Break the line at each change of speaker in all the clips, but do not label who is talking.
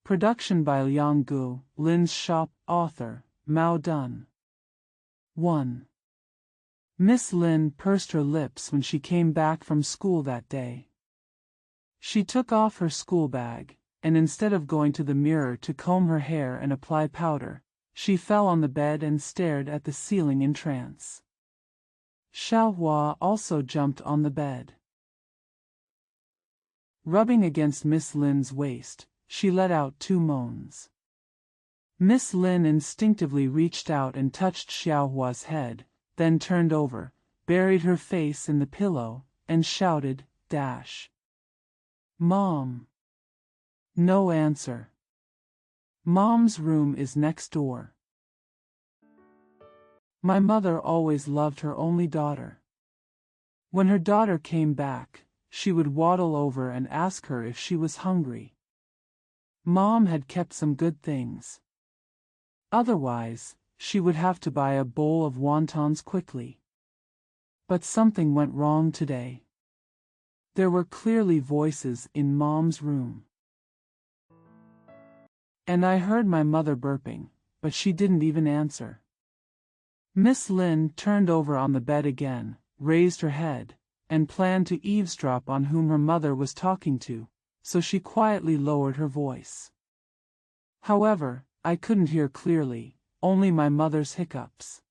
Production by Liang Gu, Lin's Shop, author, Mao Dun. 1. Miss Lin pursed her lips when she came back from school that day. She took off her school bag, and instead of going to the mirror to comb her hair and apply powder, she fell on the bed and stared at the ceiling in trance. Xiaohua also jumped on the bed. Rubbing against Miss Lin's waist, she let out 2 moans. Miss Lin instinctively reached out and touched Xiaohua's head, then turned over, buried her face in the pillow, and shouted, "Dash! Mom!" No answer. Mom's room is next door. My mother always loved her only daughter. When her daughter came back, she would waddle over and ask her if she was hungry. Mom had kept some good things. Otherwise, she would have to buy a bowl of wontons quickly. But something went wrong today. There were clearly voices in Mom's room. And I heard my mother burping, but she didn't even answer. Miss Lin turned over on the bed again, raised her head, and planned to eavesdrop on whom her mother was talking to, so she quietly lowered her voice. However, I couldn't hear clearly, only my mother's hiccups.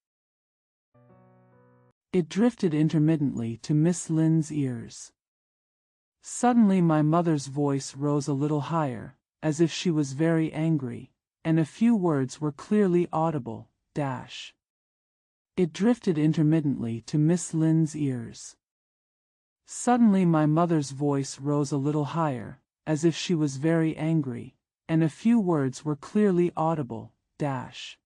It drifted intermittently to Miss Lin's ears. Suddenly my mother's voice rose a little higher, as if she was very angry, and a few words were clearly audible, dash. It drifted intermittently to Miss Lin's ears. Suddenly my mother's voice rose a little higher, as if she was very angry, and a few words were clearly audible, dash.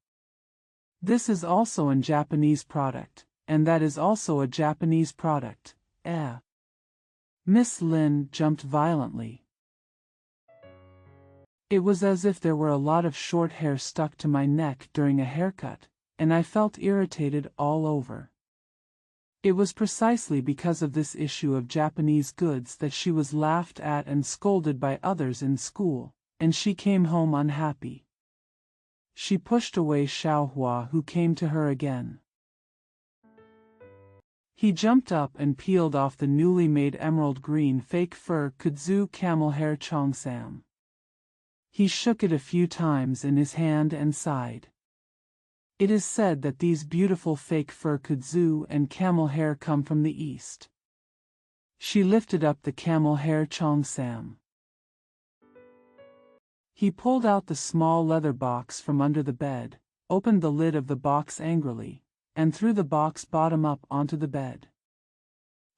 This is also a Japanese product, and that is also a Japanese product, eh. Miss Lin jumped violently. It was as if there were a lot of short hair stuck to my neck during a haircut, and I felt irritated all over. It was precisely because of this issue of Japanese goods that she was laughed at and scolded by others in school, and she came home unhappy. She pushed away Xiaohua, who came to her again. He jumped up and peeled off the newly made emerald green fake fur kudzu camel hair cheongsam. He shook it a few times in his hand and sighed. It is said that these beautiful fake fur kudzu and camel hair come from the East. She lifted up the camel hair cheongsam. He pulled out the small leather box from under the bed, opened the lid of the box angrily, and threw the box bottom up onto the bed.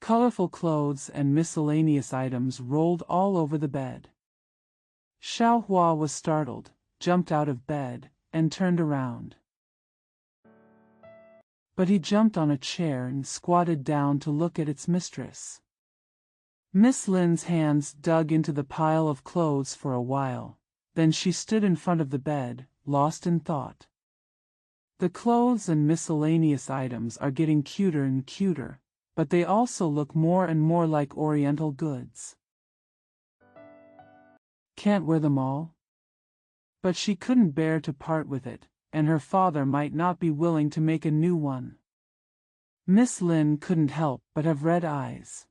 Colorful clothes and miscellaneous items rolled all over the bed. Xiaohua was startled, jumped out of bed, and turned around. But he jumped on a chair and squatted down to look at its mistress. Miss Lin's hands dug into the pile of clothes for a while, then she stood in front of the bed, lost in thought. The clothes and miscellaneous items are getting cuter and cuter, but they also look more and more like Oriental goods. Can't wear them all? But she couldn't bear to part with it, and her father might not be willing to make a new one. Miss Lin couldn't help but have red eyes.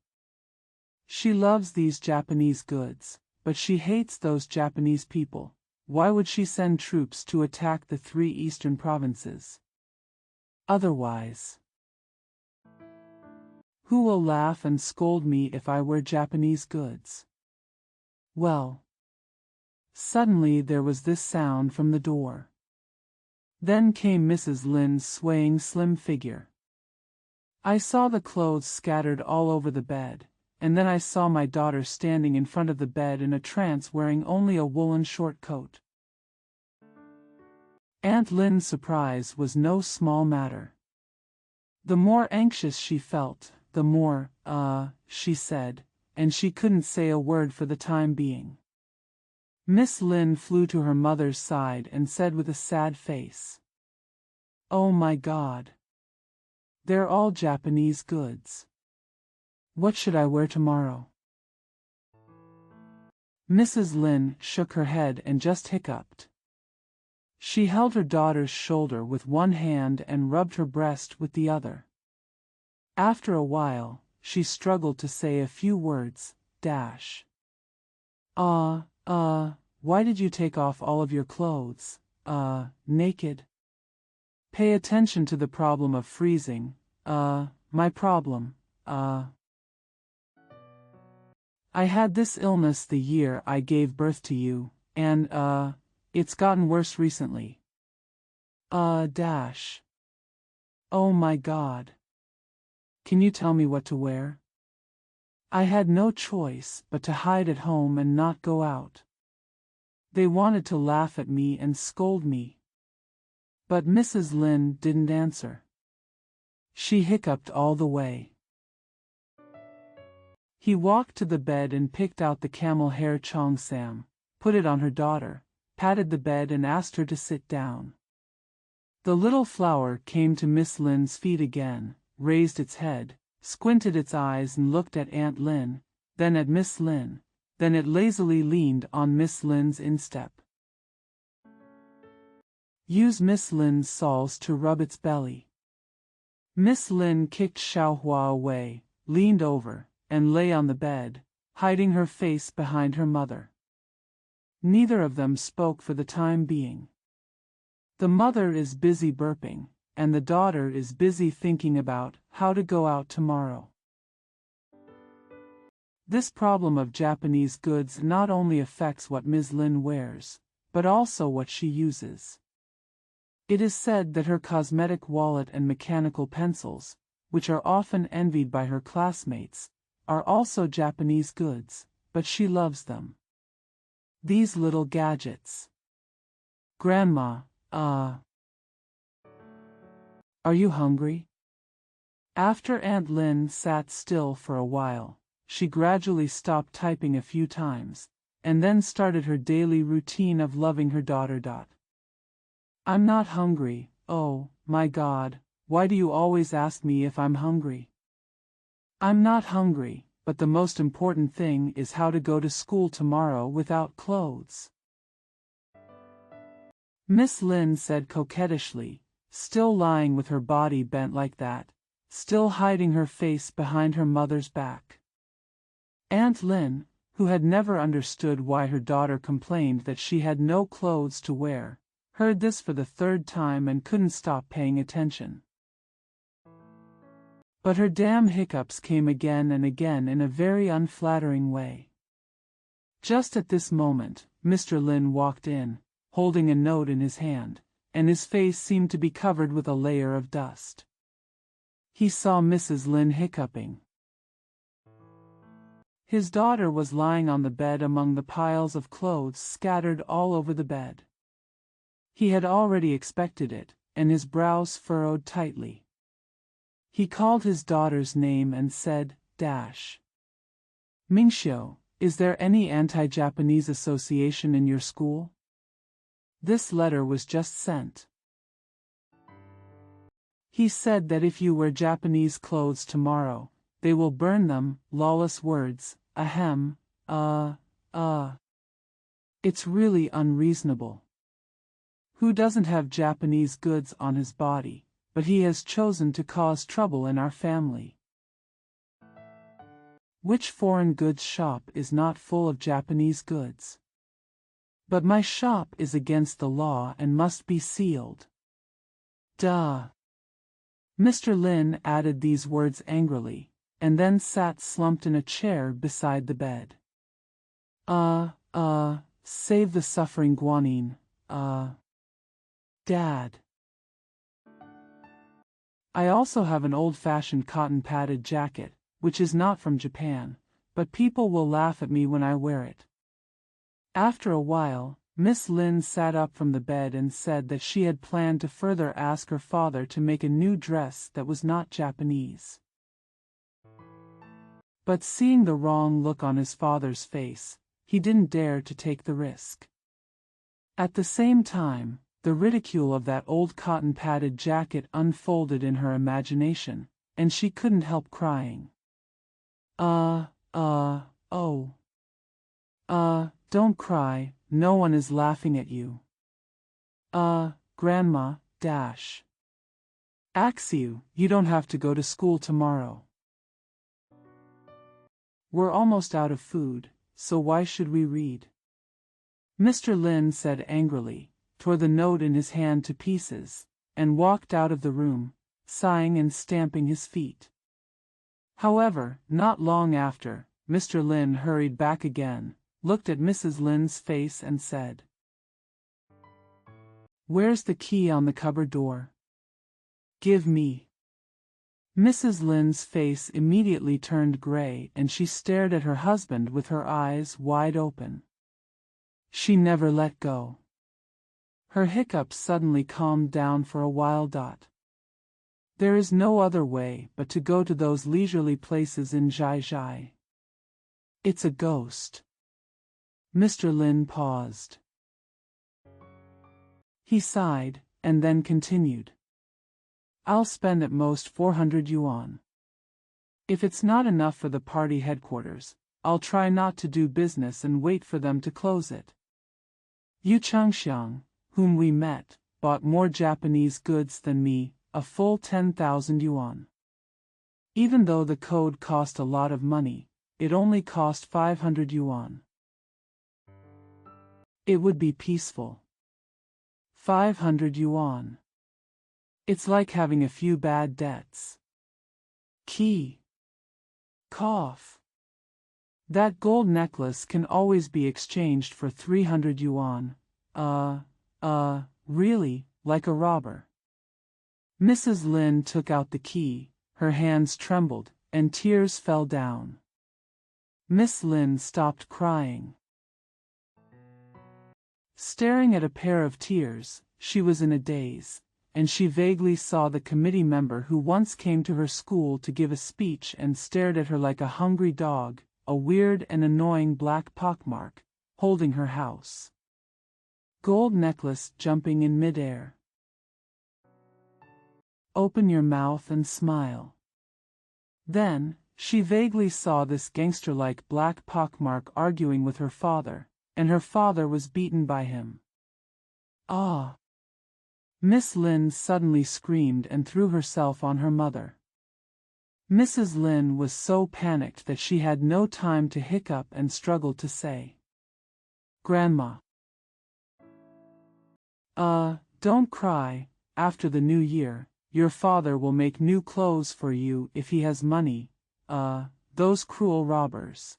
She loves these Japanese goods, but she hates those Japanese people. Why would she send troops to attack the 3 eastern provinces? Otherwise, who will laugh and scold me if I wear Japanese goods? Well, suddenly there was this sound from the door. Then came Mrs. Lin's swaying slim figure. I saw the clothes scattered all over the bed, and then I saw my daughter standing in front of the bed in a trance wearing only a woolen short coat. Aunt Lin's surprise was no small matter. The more anxious she felt, the more, she said, and she couldn't say a word for the time being. Miss Lin flew to her mother's side and said with a sad face, "Oh my God! They're all Japanese goods. What should I wear tomorrow?" Mrs. Lin shook her head and just hiccuped. She held her daughter's shoulder with one hand and rubbed her breast with the other. After a while, she struggled to say a few words. Why did you take off all of your clothes, naked? Pay attention to the problem of freezing, my problem, I had this illness the year I gave birth to you, and, it's gotten worse recently. Oh my God. Can you tell me what to wear? I had no choice but to hide at home and not go out. They wanted to laugh at me and scold me. But Mrs. Lin didn't answer. She hiccuped all the way. He walked to the bed and picked out the camel hair cheongsam, put it on her daughter, patted the bed and asked her to sit down. The little flower came to Miss Lin's feet again, raised its head, squinted its eyes and looked at Aunt Lin, then at Miss Lin, then it lazily leaned on Miss Lin's instep. Use Miss Lin's salves to rub its belly. Miss Lin kicked Xiaohua away, leaned over, and lay on the bed, hiding her face behind her mother. Neither of them spoke for the time being. The mother is busy burping, and the daughter is busy thinking about how to go out tomorrow. This problem of Japanese goods not only affects what Ms. Lin wears, but also what she uses. It is said that her cosmetic wallet and mechanical pencils, which are often envied by her classmates, are also Japanese goods, but she loves them. These little gadgets. Grandma, are you hungry? After Aunt Lin sat still for a while, she gradually stopped typing a few times, and then started her daily routine of loving her daughter. I'm not hungry. Oh, my God, why do you always ask me if I'm hungry? I'm not hungry, but the most important thing is how to go to school tomorrow without clothes. Miss Lin said coquettishly, still lying with her body bent like that, still hiding her face behind her mother's back. Aunt Lin, who had never understood why her daughter complained that she had no clothes to wear, heard this for the third time and couldn't stop paying attention. But her damn hiccups came again and again in a very unflattering way. Just at this moment, Mr. Lin walked in, holding a note in his hand, and his face seemed to be covered with a layer of dust. He saw Mrs. Lin hiccuping. His daughter was lying on the bed among the piles of clothes scattered all over the bed. He had already expected it, and his brows furrowed tightly. He called his daughter's name and said, Mingxiu, is there any anti-Japanese association in your school? This letter was just sent. He said that if you wear Japanese clothes tomorrow, they will burn them. Lawless words, ahem, It's really unreasonable. Who doesn't have Japanese goods on his body, but he has chosen to cause trouble in our family. Which foreign goods shop is not full of Japanese goods? But my shop is against the law and must be sealed. Duh. Mr. Lin added these words angrily, and then sat slumped in a chair beside the bed. Save the suffering Guanyin, Dad. I also have an old-fashioned cotton-padded jacket, which is not from Japan, but people will laugh at me when I wear it. After a while, Miss Lin sat up from the bed and said that she had planned to further ask her father to make a new dress that was not Japanese. But seeing the wrong look on his father's face, he didn't dare to take the risk. At the same time, the ridicule of that old cotton-padded jacket unfolded in her imagination, and she couldn't help crying. don't cry, no one is laughing at you. Grandma, dash. Axiu, you don't have to go to school tomorrow. We're almost out of food, so why should we read? Mr. Lin said angrily, tore the note in his hand to pieces, and walked out of the room, sighing and stamping his feet. However, not long after, Mr. Lin hurried back again, looked at Mrs. Lin's face and said, "Where's the key on the cupboard door? Give me." Mrs. Lin's face immediately turned gray and she stared at her husband with her eyes wide open. She never let go. Her hiccups suddenly calmed down for a while. There is no other way but to go to those leisurely places in Zhai. It's a ghost. Mr. Lin paused. He sighed, and then continued. I'll spend at most 400 yuan. If it's not enough for the party headquarters, I'll try not to do business and wait for them to close it. Yu Changxiang, whom we met, bought more Japanese goods than me, a full 10,000 yuan. Even though the code cost a lot of money, it only cost 500 yuan. It would be peaceful. 500 yuan. It's like having a few bad debts. Key. Cough. That gold necklace can always be exchanged for 300 yuan. Really, like a robber. Mrs. Lin took out the key, her hands trembled, and tears fell down. Miss Lin stopped crying. Staring at a pair of tears, she was in a daze, and she vaguely saw the committee member who once came to her school to give a speech and stared at her like a hungry dog, a weird and annoying black pockmark, holding her house. Gold necklace jumping in midair. Open your mouth and smile. Then, she vaguely saw this gangster-like black pockmark arguing with her father, and her father was beaten by him. Ah! Miss Lin suddenly screamed and threw herself on her mother. Mrs. Lin was so panicked that she had no time to hiccup and struggled to say, "Grandma. Don't cry, after the new year, your father will make new clothes for you if he has money, those cruel robbers.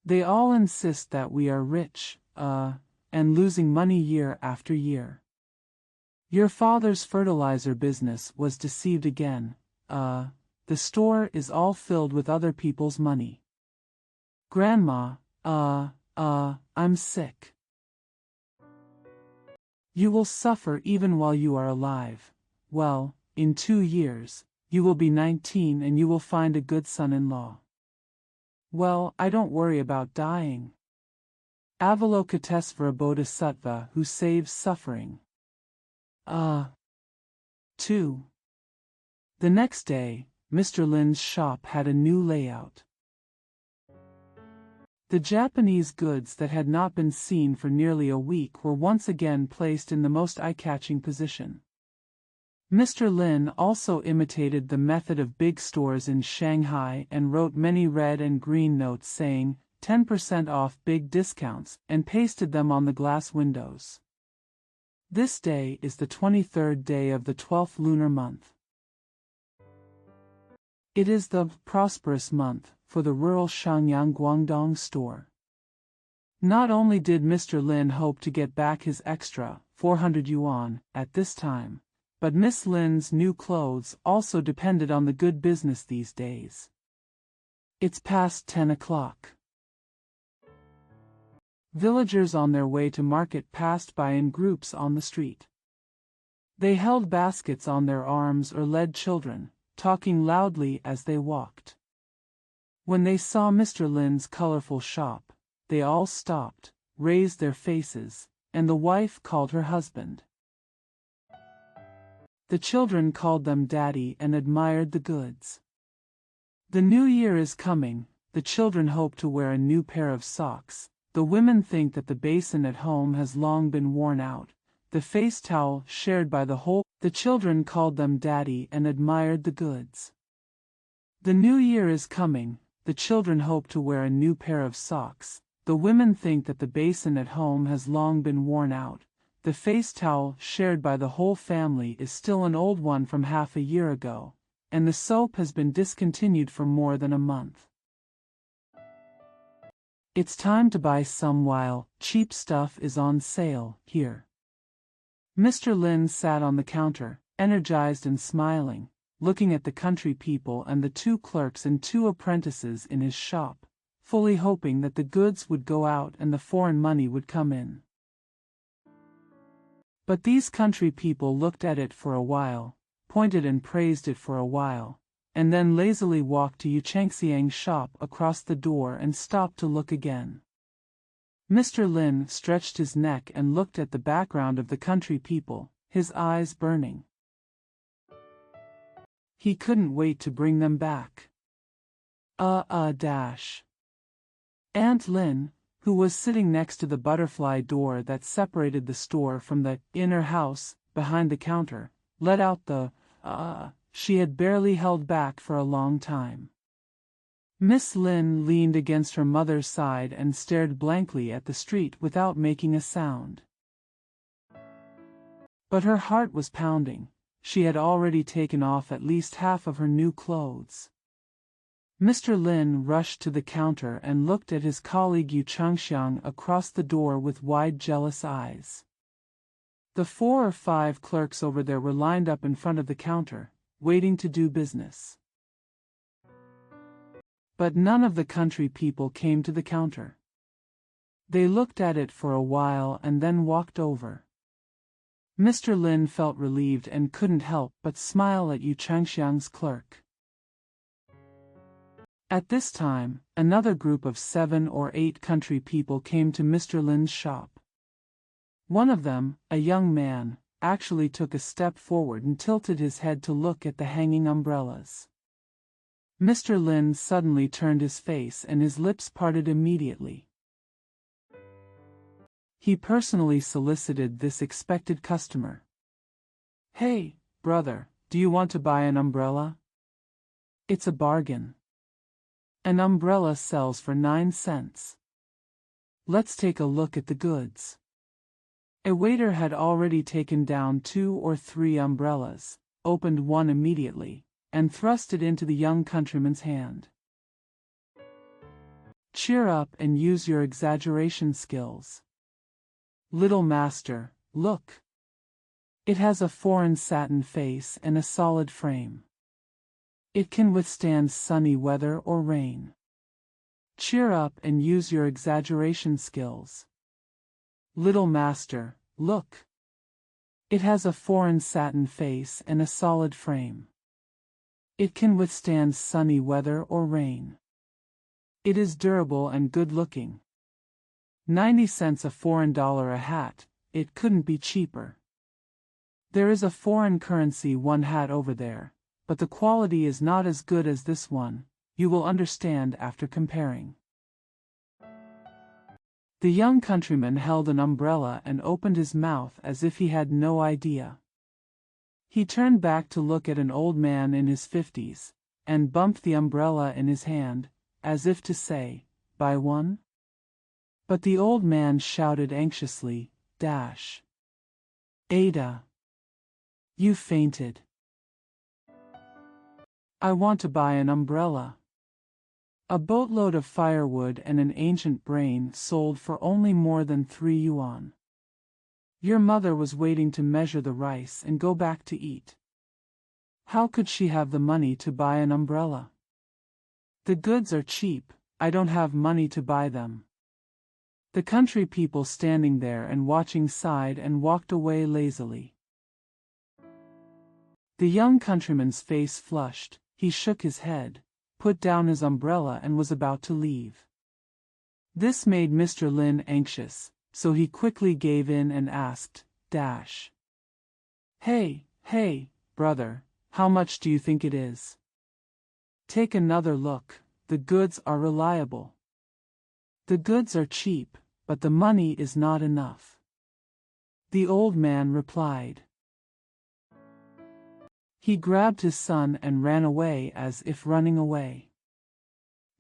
They all insist that we are rich, and losing money year after year. Your father's fertilizer business was deceived again, the store is all filled with other people's money. Grandma, I'm sick. You will suffer even while you are alive. Well, in 2 years, you will be 19 and you will find a good son-in-law. Well, I don't worry about dying. Avalokitesvara Bodhisattva who saves suffering. 2. The next day, Mr. Lin's shop had a new layout. The Japanese goods that had not been seen for nearly a week were once again placed in the most eye-catching position. Mr. Lin also imitated the method of big stores in Shanghai and wrote many red and green notes saying, 10% off big discounts, and pasted them on the glass windows. This day is the 23rd day of the 12th lunar month. It is the prosperous month for the rural Shenyang Guangdong store. Not only did Mr. Lin hope to get back his extra 400 yuan at this time, but Miss Lin's new clothes also depended on the good business these days. It's past 10 o'clock. Villagers on their way to market passed by in groups on the street. They held baskets on their arms or led children, talking loudly as they walked. When they saw Mr. Lin's colorful shop, they all stopped, raised their faces, and the wife called her husband. The children called them daddy and admired the goods. The new year is coming, the children hope to wear a new pair of socks, The women think that the basin at home has long been worn out, the face towel shared by the whole. The children called them daddy and admired the goods. The new year is coming, the children hope to wear a new pair of socks. The women think that the basin at home has long been worn out, the face towel shared by the whole family is still an old one from half a year ago, and the soap has been discontinued for more than a month. It's time to buy some while cheap stuff is on sale here. Mr. Lin sat on the counter, energized and smiling, looking at the country people and the 2 clerks and 2 apprentices in his shop, fully hoping that the goods would go out and the foreign money would come in. But these country people looked at it for a while, pointed and praised it for a while, and then lazily walked to Yu Changxiang's shop across the door and stopped to look again. Mr. Lin stretched his neck and looked at the background of the country people, his eyes burning. He couldn't wait to bring them back. Aunt Lin, who was sitting next to the butterfly door that separated the store from the inner house, behind the counter, let out the she had barely held back for a long time. Miss Lin leaned against her mother's side and stared blankly at the street without making a sound. But her heart was pounding. She had already taken off at least half of her new clothes. Mr. Lin rushed to the counter and looked at his colleague Yu Changxiang across the door with wide jealous eyes. The 4 or 5 clerks over there were lined up in front of the counter, waiting to do business. But none of the country people came to the counter. They looked at it for a while and then walked over. Mr. Lin felt relieved and couldn't help but smile at Yu Changxiang's clerk. At this time, another group of 7 or 8 country people came to Mr. Lin's shop. One of them, a young man, actually took a step forward and tilted his head to look at the hanging umbrellas. Mr. Lin suddenly turned his face and his lips parted immediately. He personally solicited this expected customer. "Hey, brother, do you want to buy an umbrella? It's a bargain. An umbrella sells for 9 cents. Let's take a look at the goods." A waiter had already taken down 2 or 3 umbrellas, opened one immediately, and thrust it into the young countryman's hand. "Cheer up and use your exaggeration skills. Little master, look. It has a foreign satin face and a solid frame. It can withstand sunny weather or rain. Cheer up and use your exaggeration skills. Little master, look. It has a foreign satin face and a solid frame. It can withstand sunny weather or rain. It is durable and good-looking. 90 cents a foreign dollar a hat, it couldn't be cheaper. There is a foreign currency 1 hat over there, but the quality is not as good as this one, you will understand after comparing." The young countryman held an umbrella and opened his mouth as if he had no idea. He turned back to look at an old man in his 50s, and bumped the umbrella in his hand, as if to say, "Buy one?" But the old man shouted anxiously, "Ada! You fainted. I want to buy an umbrella." A boatload of firewood and an ancient brain sold for only more than 3 yuan. Your mother was waiting to measure the rice and go back to eat. How could she have the money to buy an umbrella? The goods are cheap, I don't have money to buy them. The country people standing there and watching sighed and walked away lazily. The young countryman's face flushed, he shook his head, put down his umbrella and was about to leave. This made Mr. Lin anxious, so he quickly gave in and asked, Hey, brother, how much do you think it is? Take another look, the goods are reliable. The goods are cheap, but the money is not enough." The old man replied. He grabbed his son and ran away as if running away.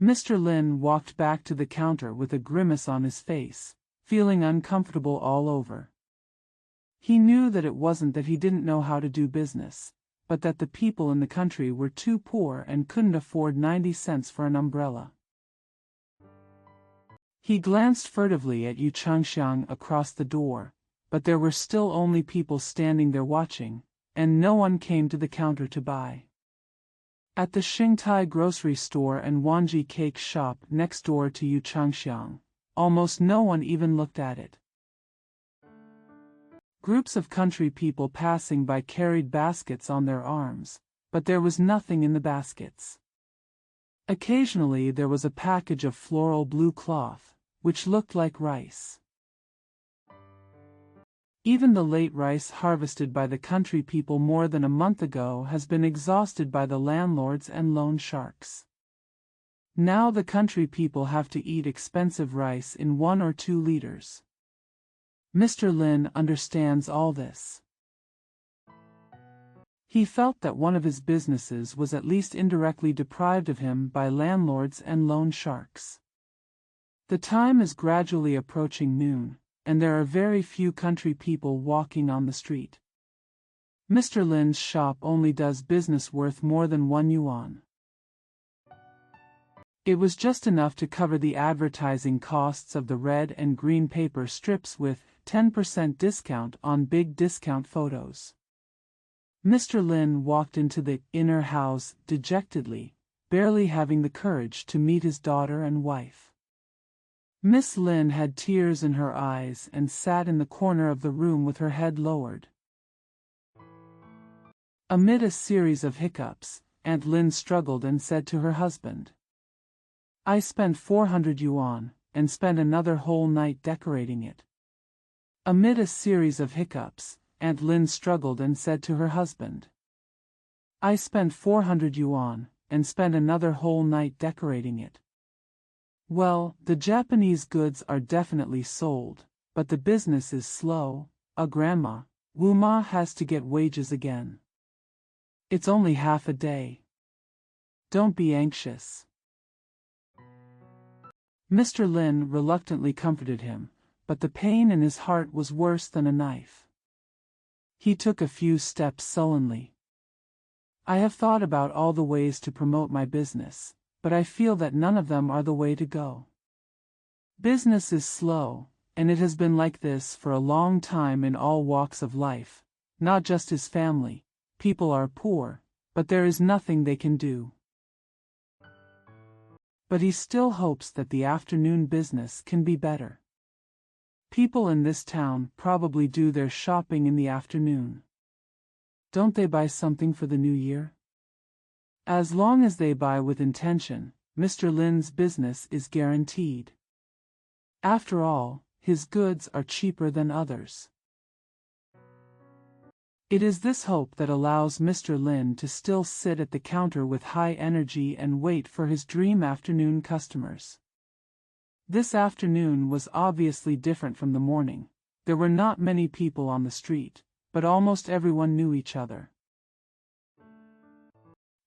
Mr. Lin walked back to the counter with a grimace on his face, feeling uncomfortable all over. He knew that it wasn't that he didn't know how to do business, but that the people in the country were too poor and couldn't afford 90 cents for an umbrella. He glanced furtively at Yu Changxiang across the door, but there were still only people standing there watching, and no one came to the counter to buy. At the Xingtai grocery store and Wanji cake shop next door to Yu Changxiang, almost no one even looked at it. Groups of country people passing by carried baskets on their arms, but there was nothing in the baskets. Occasionally there was a package of floral blue cloth, which looked like rice. Even the late rice harvested by the country people more than a month ago has been exhausted by the landlords and loan sharks. Now the country people have to eat expensive rice in 1 or 2 liters. Mr. Lin understands all this. He felt that one of his businesses was at least indirectly deprived of him by landlords and loan sharks. The time is gradually approaching noon, and there are very few country people walking on the street. Mr. Lin's shop only does business worth more than 1 yuan. It was just enough to cover the advertising costs of the red and green paper strips with 10% discount on big discount photos. Mr. Lin walked into the inner house dejectedly, barely having the courage to meet his daughter and wife. Miss Lin had tears in her eyes and sat in the corner of the room with her head lowered. Amid a series of hiccups, Aunt Lin struggled and said to her husband, "I spent 400 yuan, and spent another whole night decorating it." Amid a series of hiccups, Aunt Lin struggled and said to her husband, "I spent 400 yuan, and spent another whole night decorating it." Well, the Japanese goods are definitely sold, but the business is slow. Grandma, Wu Ma has to get wages again. It's only half a day. Don't be anxious. Mr. Lin reluctantly comforted him, but the pain in his heart was worse than a knife. He took a few steps sullenly. "I have thought about all the ways to promote my business, but I feel that none of them are the way to go. Business is slow, and it has been like this for a long time in all walks of life, not just his family. People are poor, but there is nothing they can do." But he still hopes that the afternoon business can be better. People in this town probably do their shopping in the afternoon. Don't they buy something for the new year? As long as they buy with intention, Mr. Lin's business is guaranteed. After all, his goods are cheaper than others. It is this hope that allows Mr. Lin to still sit at the counter with high energy and wait for his dream afternoon customers. This afternoon was obviously different from the morning. There were not many people on the street, but almost everyone knew each other.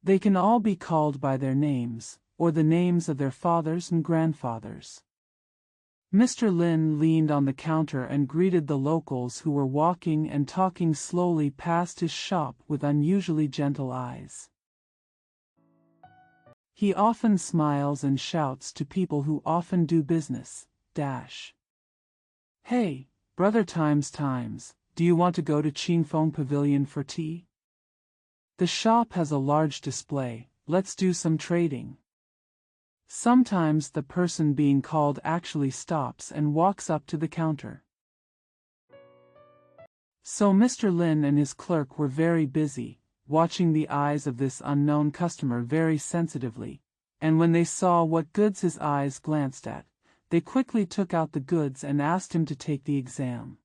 They can all be called by their names, or the names of their fathers and grandfathers. Mr. Lin leaned on the counter and greeted the locals who were walking and talking slowly past his shop with unusually gentle eyes. He often smiles and shouts to people who often do business. "Hey, brother times, do you want to go to Qingfeng Pavilion for tea? The shop has a large display, let's do some trading." Sometimes the person being called actually stops and walks up to the counter. So Mr. Lin and his clerk were very busy, watching the eyes of this unknown customer very sensitively, and when they saw what goods his eyes glanced at, they quickly took out the goods and asked him to take the exam.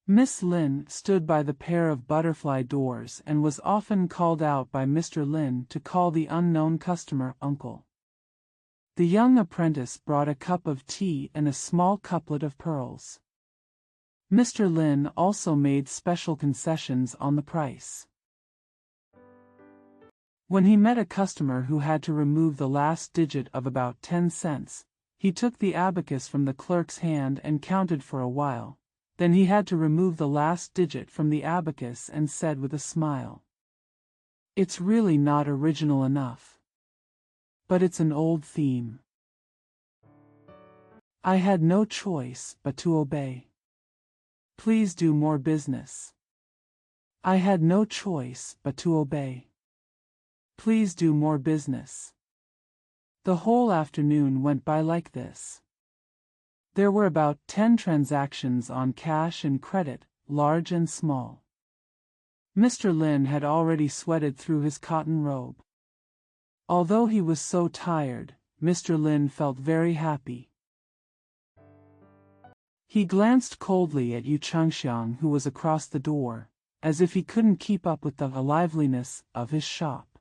Miss Lin stood by the pair of butterfly doors and was often called out by Mr. Lin to call the unknown customer uncle. The young apprentice brought a cup of tea and a small couplet of pearls. Mr. Lin also made special concessions on the price. When he met a customer who had to remove the last digit of about 10 cents, he took the abacus from the clerk's hand and counted for a while. Then he had to remove the last digit from the abacus and said with a smile, "It's really not original enough. But it's an old theme. I had no choice but to obey. Please do more business. I had no choice but to obey. Please do more business." The whole afternoon went by like this. There were about 10 transactions on cash and credit, large and small. Mr. Lin had already sweated through his cotton robe. Although he was so tired, Mr. Lin felt very happy. He glanced coldly at Yu Chengxiang, who was across the door, as if he couldn't keep up with the liveliness of his shop.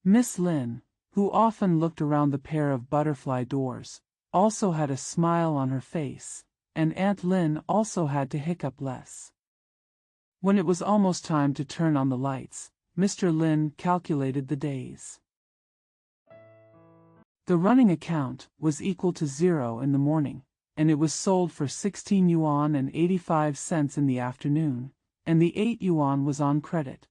Miss Lin, who often looked around the pair of butterfly doors, also had a smile on her face, and Aunt Lin also had to hiccup less. When it was almost time to turn on the lights, Mr. Lin calculated the days. The running account was equal to 0 in the morning, and it was sold for 16 yuan and 85 cents in the afternoon, and the 8 yuan was on credit.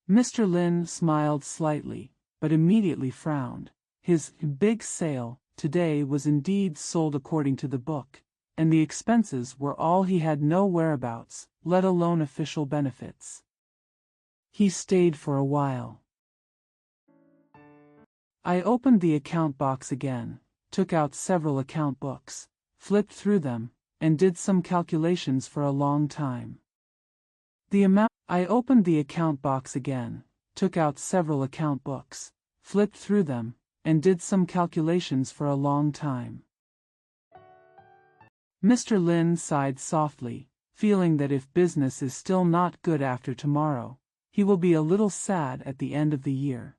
Mr. Lin smiled slightly, but immediately frowned. His big sale today was indeed sold according to the book, and the expenses were all he had no whereabouts, let alone official benefits. He stayed for a while. I opened the account box again, took out several account books, flipped through them, and did some calculations for a long time. I opened the account box again, took out several account books, flipped through them, and did some calculations for a long time. Mr. Lin sighed softly, feeling that if business is still not good after tomorrow, he will be a little sad at the end of the year.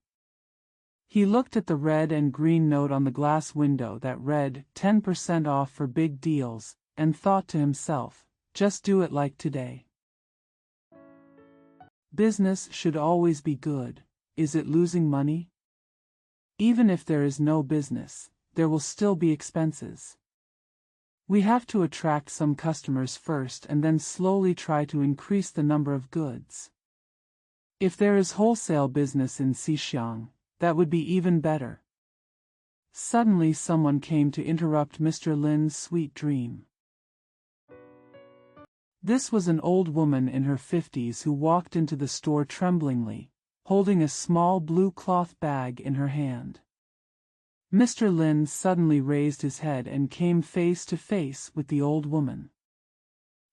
He looked at the red and green note on the glass window that read 10% off for big deals, and thought to himself, just do it like today. Business should always be good. Is it losing money? Even if there is no business, there will still be expenses. We have to attract some customers first and then slowly try to increase the number of goods. If there is wholesale business in Xixiang, that would be even better. Suddenly someone came to interrupt Mr. Lin's sweet dream. This was an old woman in her 50s who walked into the store tremblingly, holding a small blue cloth bag in her hand. Mr. Lin suddenly raised his head and came face to face with the old woman.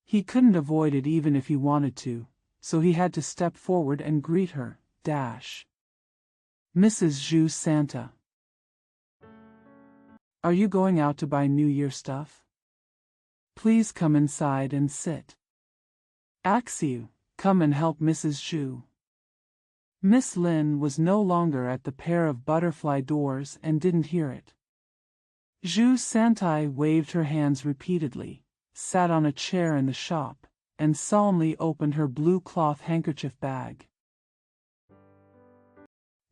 He couldn't avoid it even if he wanted to, so he had to step forward and greet her. Mrs. Zhu Santa. Are you going out to buy New Year stuff? Please come inside and sit. Axiu, come and help Mrs. Zhu. Miss Lin was no longer at the pair of butterfly doors and didn't hear it. Zhu Santai waved her hands repeatedly, sat on a chair in the shop, and solemnly opened her blue cloth handkerchief bag.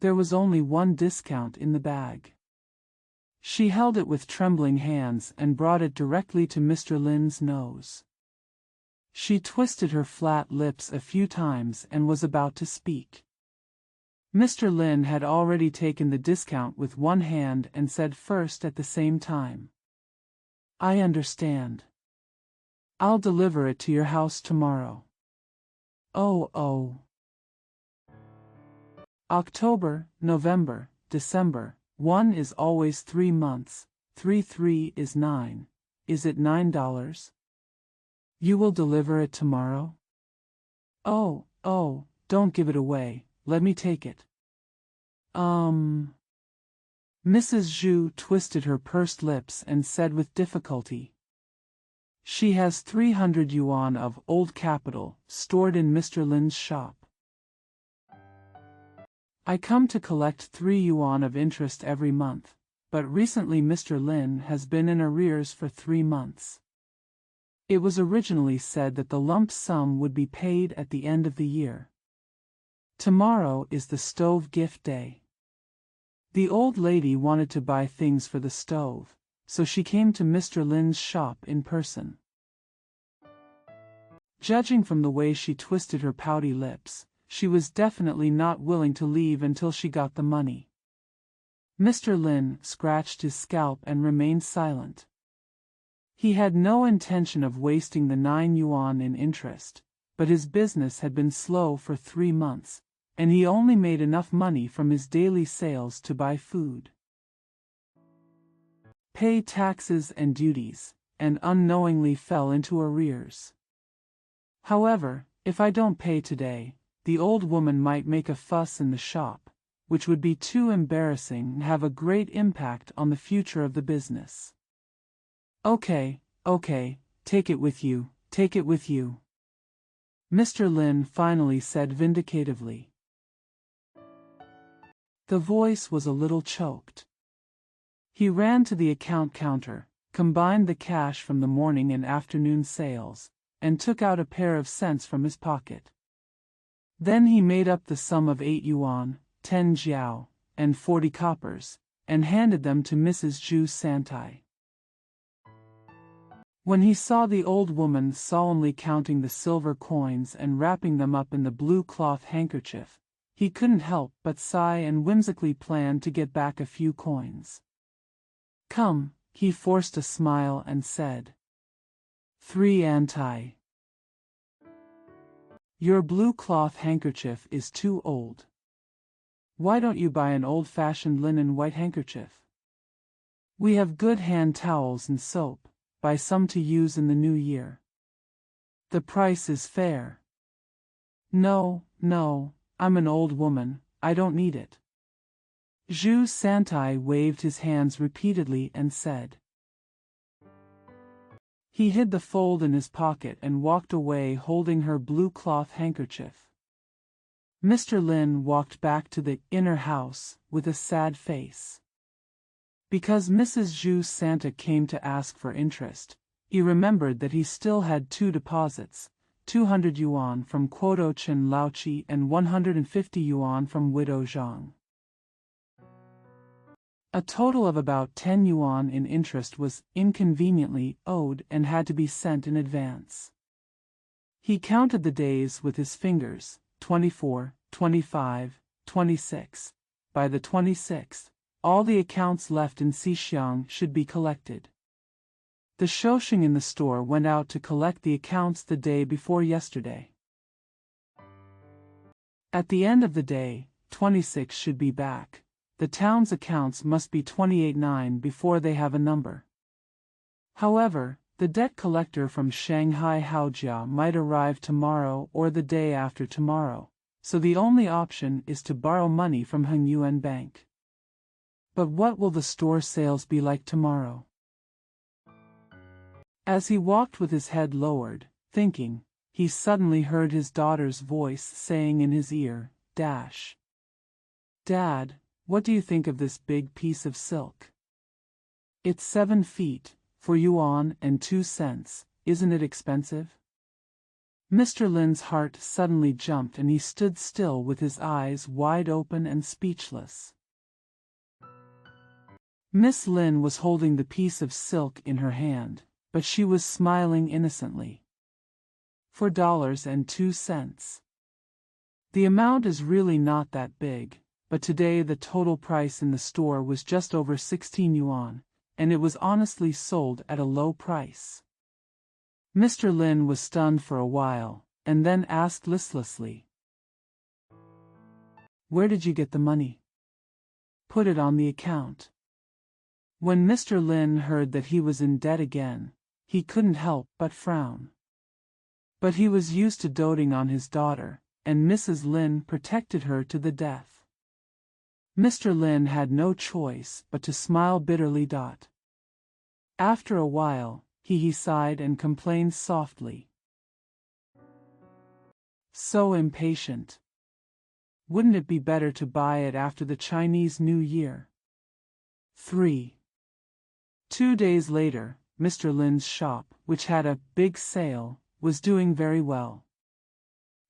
There was only one discount in the bag. She held it with trembling hands and brought it directly to Mr. Lin's nose. She twisted her flat lips a few times and was about to speak. Mr. Lin had already taken the discount with one hand and said first at the same time, "I understand. I'll deliver it to your house tomorrow." Oh. October, November, December, 1 is always 3 months, 3 is 9. Is it $9? You will deliver it tomorrow? Oh, don't give it away, let me take it. Mrs. Zhu twisted her pursed lips and said with difficulty. She has 300 yuan of old capital stored in Mr. Lin's shop. I come to collect 3 yuan of interest every month, but recently Mr. Lin has been in arrears for 3 months. It was originally said that the lump sum would be paid at the end of the year. Tomorrow is the stove gift day. The old lady wanted to buy things for the stove, so she came to Mr. Lin's shop in person. Judging from the way she twisted her pouty lips, she was definitely not willing to leave until she got the money. Mr. Lin scratched his scalp and remained silent. He had no intention of wasting the 9 yuan in interest, but his business had been slow for 3 months, and he only made enough money from his daily sales to buy food, pay taxes and duties, and unknowingly fell into arrears. However, if I don't pay today, the old woman might make a fuss in the shop, which would be too embarrassing and have a great impact on the future of the business. Okay, take it with you, take it with you, Mr. Lin finally said vindicatively. The voice was a little choked. He ran to the account counter, combined the cash from the morning and afternoon sales, and took out a pair of cents from his pocket. Then he made up the sum of 8 yuan, 10 jiao, and 40 coppers, and handed them to Mrs. Zhu Santai. When he saw the old woman solemnly counting the silver coins and wrapping them up in the blue cloth handkerchief, he couldn't help but sigh and whimsically planned to get back a few coins. Come, he forced a smile and said. 3 antai. Your blue cloth handkerchief is too old. Why don't you buy an old-fashioned linen white handkerchief? We have good hand towels and soap. Buy some to use in the new year. The price is fair. No, I'm an old woman, I don't need it. Zhu Santai waved his hands repeatedly and said. He hid the fold in his pocket and walked away holding her blue cloth handkerchief. Mr. Lin walked back to the inner house with a sad face. Because Mrs. Zhu Santa came to ask for interest, he remembered that he still had 2 deposits, 200 yuan from Quoto Chen Laochi and 150 yuan from Widow Zhang. A total of about 10 yuan in interest was inconveniently owed and had to be sent in advance. He counted the days with his fingers, 24, 25, 26. By the 26th, all the accounts left in Xixiang should be collected. The Shoshing in the store went out to collect the accounts the day before yesterday. At the end of the day, 26 should be back. The town's accounts must be 28.9 before they have a number. However, the debt collector from Shanghai Haojia might arrive tomorrow or the day after tomorrow, so the only option is to borrow money from Hengyuan Bank. But what will the store sales be like tomorrow? As he walked with his head lowered, thinking, he suddenly heard his daughter's voice saying in his ear, Dad, what do you think of this big piece of silk? It's 7 feet, 4 yuan and 2 cents, isn't it expensive? Mr. Lin's heart suddenly jumped and he stood still with his eyes wide open and speechless. Miss Lin was holding the piece of silk in her hand, but she was smiling innocently. $4.02. The amount is really not that big, but today the total price in the store was just over 16 yuan, and it was honestly sold at a low price. Mr. Lin was stunned for a while, and then asked listlessly, Where did you get the money? Put it on the account. When Mr. Lin heard that he was in debt again, he couldn't help but frown. But he was used to doting on his daughter, and Mrs. Lin protected her to the death. Mr. Lin had no choice but to smile bitterly. After a while, he sighed and complained softly. So impatient. Wouldn't it be better to buy it after the Chinese New Year? 3. 2 days later, Mr. Lin's shop, which had a big sale, was doing very well.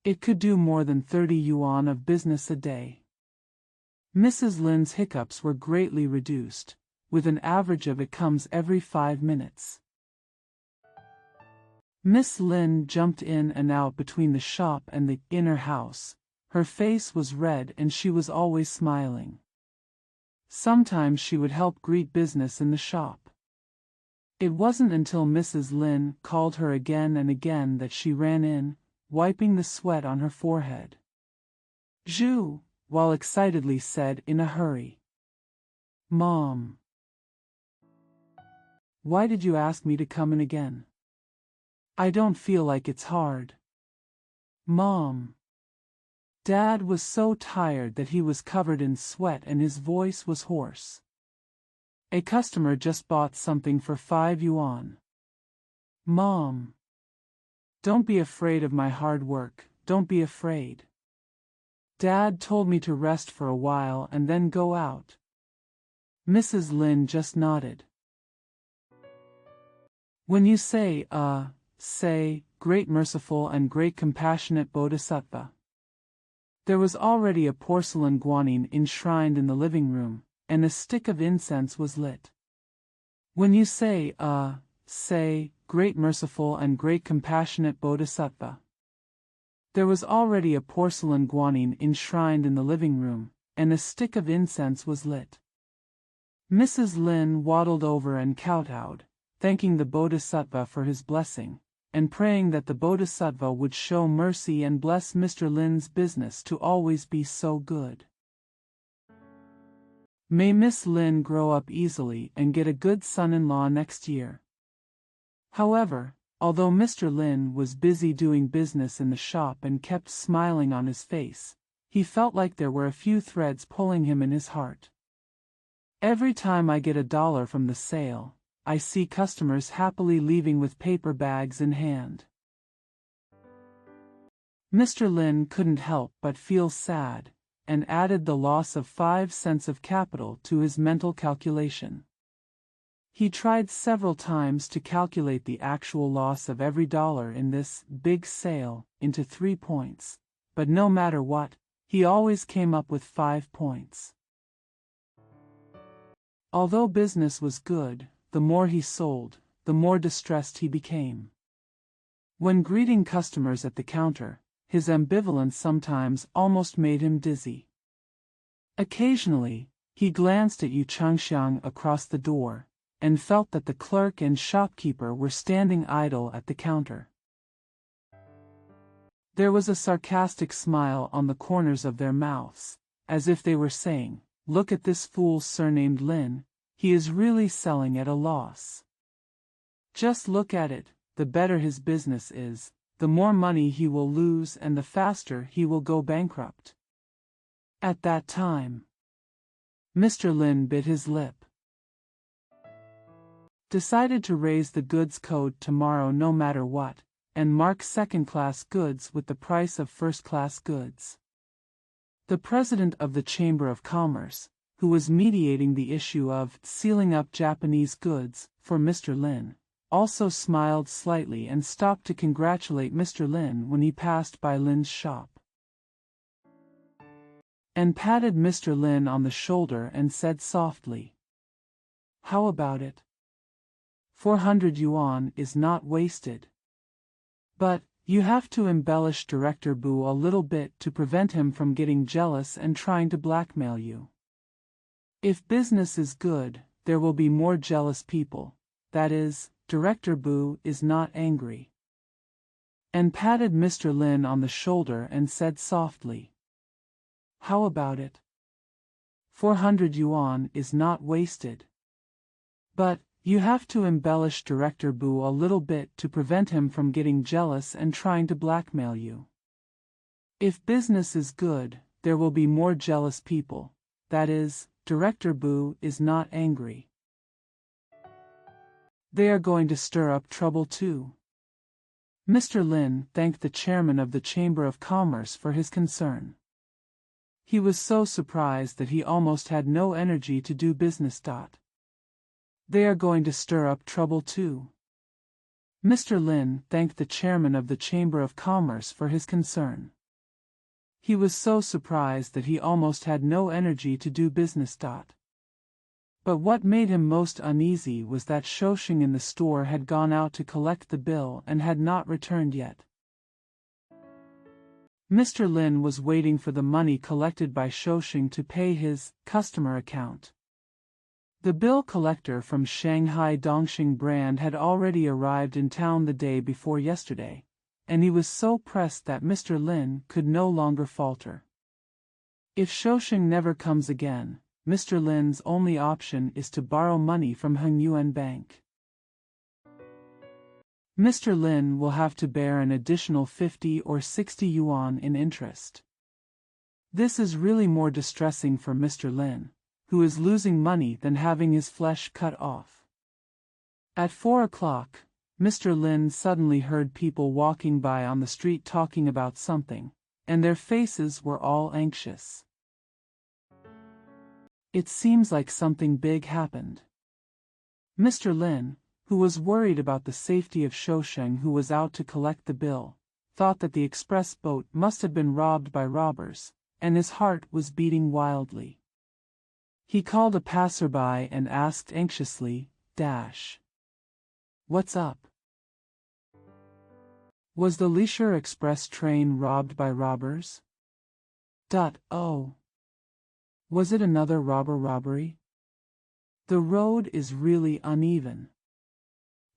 It could do more than 30 yuan of business a day. Mrs. Lin's hiccups were greatly reduced, with an average of it comes every 5 minutes. Miss Lin jumped in and out between the shop and the inner house. Her face was red and she was always smiling. Sometimes she would help greet business in the shop. It wasn't until Mrs. Lin called her again and again that she ran in, wiping the sweat on her forehead. Zhu, while excitedly said in a hurry, "Mom, why did you ask me to come in again? I don't feel like it's hard." "Mom." Dad was so tired that he was covered in sweat and his voice was hoarse. "A customer just bought something for 5 yuan. Mom. Don't be afraid of my hard work, don't be afraid. Dad told me to rest for a while and then go out." Mrs. Lin just nodded. When you say, great merciful and great compassionate Bodhisattva. There was already a porcelain guanyin enshrined in the living room, and a stick of incense was lit. When you say, great merciful and great compassionate Bodhisattva. There was already a porcelain guanyin enshrined in the living room, and a stick of incense was lit. Mrs. Lin waddled over and kowtowed, thanking the Bodhisattva for his blessing, and praying that the Bodhisattva would show mercy and bless Mr. Lin's business to always be so good. May Miss Lin grow up easily and get a good son-in-law next year. However, although Mr. Lin was busy doing business in the shop and kept smiling on his face, he felt like there were a few threads pulling him in his heart. Every time I get $1 from the sale, I see customers happily leaving with paper bags in hand. Mr. Lin couldn't help but feel sad, and added the loss of 5 cents of capital to his mental calculation. He tried several times to calculate the actual loss of every dollar in this big sale into 3 points, but no matter what, he always came up with 5 points. Although business was good, the more he sold, the more distressed he became. When greeting customers at the counter, his ambivalence sometimes almost made him dizzy. Occasionally, he glanced at Yu Changxiang across the door, and felt that the clerk and shopkeeper were standing idle at the counter. There was a sarcastic smile on the corners of their mouths, as if they were saying, "Look at this fool surnamed Lin, he is really selling at a loss. Just look at it, the better his business is, the more money he will lose and the faster he will go bankrupt." At that time, Mr. Lin bit his lip. Decided to raise the goods code tomorrow no matter what, and mark second-class goods with the price of first-class goods. The president of the Chamber of Commerce, who was mediating the issue of sealing up Japanese goods for Mr. Lin, also smiled slightly and stopped to congratulate Mr. Lin when he passed by Lin's shop. And patted Mr. Lin on the shoulder and said softly, "How about it? 400 yuan is not wasted. But, you have to embellish Director Bu a little bit to prevent him from getting jealous and trying to blackmail you. If business is good, there will be more jealous people, that is, Director Bu is not angry." And patted Mr. Lin on the shoulder and said softly, "How about it? 400 yuan is not wasted. But, you have to embellish Director Bu a little bit to prevent him from getting jealous and trying to blackmail you. If business is good, there will be more jealous people, that is, Director Bu is not angry. They are going to stir up trouble too." Mr. Lin thanked the chairman of the Chamber of Commerce for his concern. He was so surprised that he almost had no energy to do business. They are going to stir up trouble too. Mr. Lin thanked the chairman of the Chamber of Commerce for his concern. He was so surprised that he almost had no energy to do business. But what made him most uneasy was that Shousheng in the store had gone out to collect the bill and had not returned yet. Mr. Lin was waiting for the money collected by Shousheng to pay his customer account. The bill collector from Shanghai Dongxing brand had already arrived in town the day before yesterday, and he was so pressed that Mr. Lin could no longer falter. If Shousheng never comes again, Mr. Lin's only option is to borrow money from Hengyuan Bank. Mr. Lin will have to bear an additional 50 or 60 yuan in interest. This is really more distressing for Mr. Lin, who is losing money than having his flesh cut off. At 4 o'clock, Mr. Lin suddenly heard people walking by on the street talking about something, and their faces were all anxious. It seems like something big happened. Mr. Lin, who was worried about the safety of Shousheng who was out to collect the bill, thought that the express boat must have been robbed by robbers, and his heart was beating wildly. He called a passerby and asked anxiously, "What's up? Was the Lisher Express train robbed by robbers? Oh. Was it another robbery? The road is really uneven.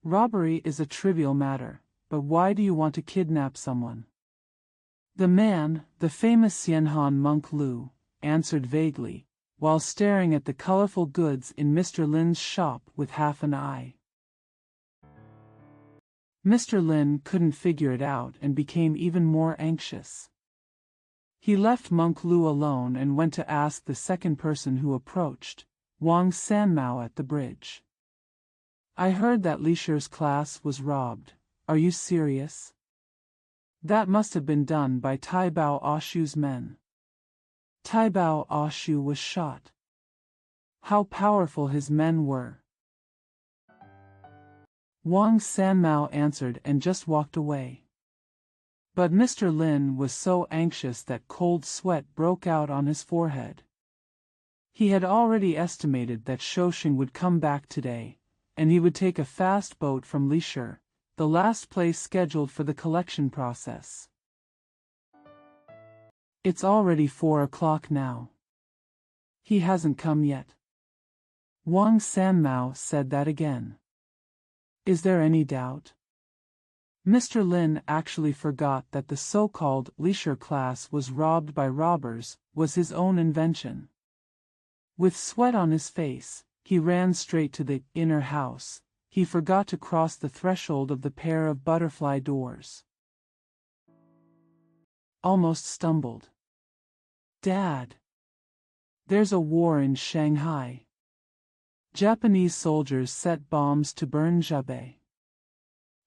Robbery is a trivial matter, but why do you want to kidnap someone?" The man, the famous Xianhan monk Lu, answered vaguely, while staring at the colorful goods in Mr. Lin's shop with half an eye. Mr. Lin couldn't figure it out and became even more anxious. He left Monk Lu alone and went to ask the second person who approached, Wang Sanmao at the bridge. "I heard that Lisher's class was robbed. Are you serious? That must have been done by Taibao Oshu's men." Taibao Oshu was shot. How powerful his men were. Wang Sanmao answered and just walked away. But Mr. Lin was so anxious that cold sweat broke out on his forehead. He had already estimated that Shousheng would come back today, and he would take a fast boat from Lisher, the last place scheduled for the collection process. It's already 4 o'clock now. He hasn't come yet. Wang Sanmao said that again. Is there any doubt? Mr. Lin actually forgot that the so-called Lisher class was robbed by robbers was his own invention. With sweat on his face, he ran straight to the inner house. He forgot to cross the threshold of the pair of butterfly doors. Almost stumbled. "Dad! There's a war in Shanghai. Japanese soldiers set bombs to burn Zhabei."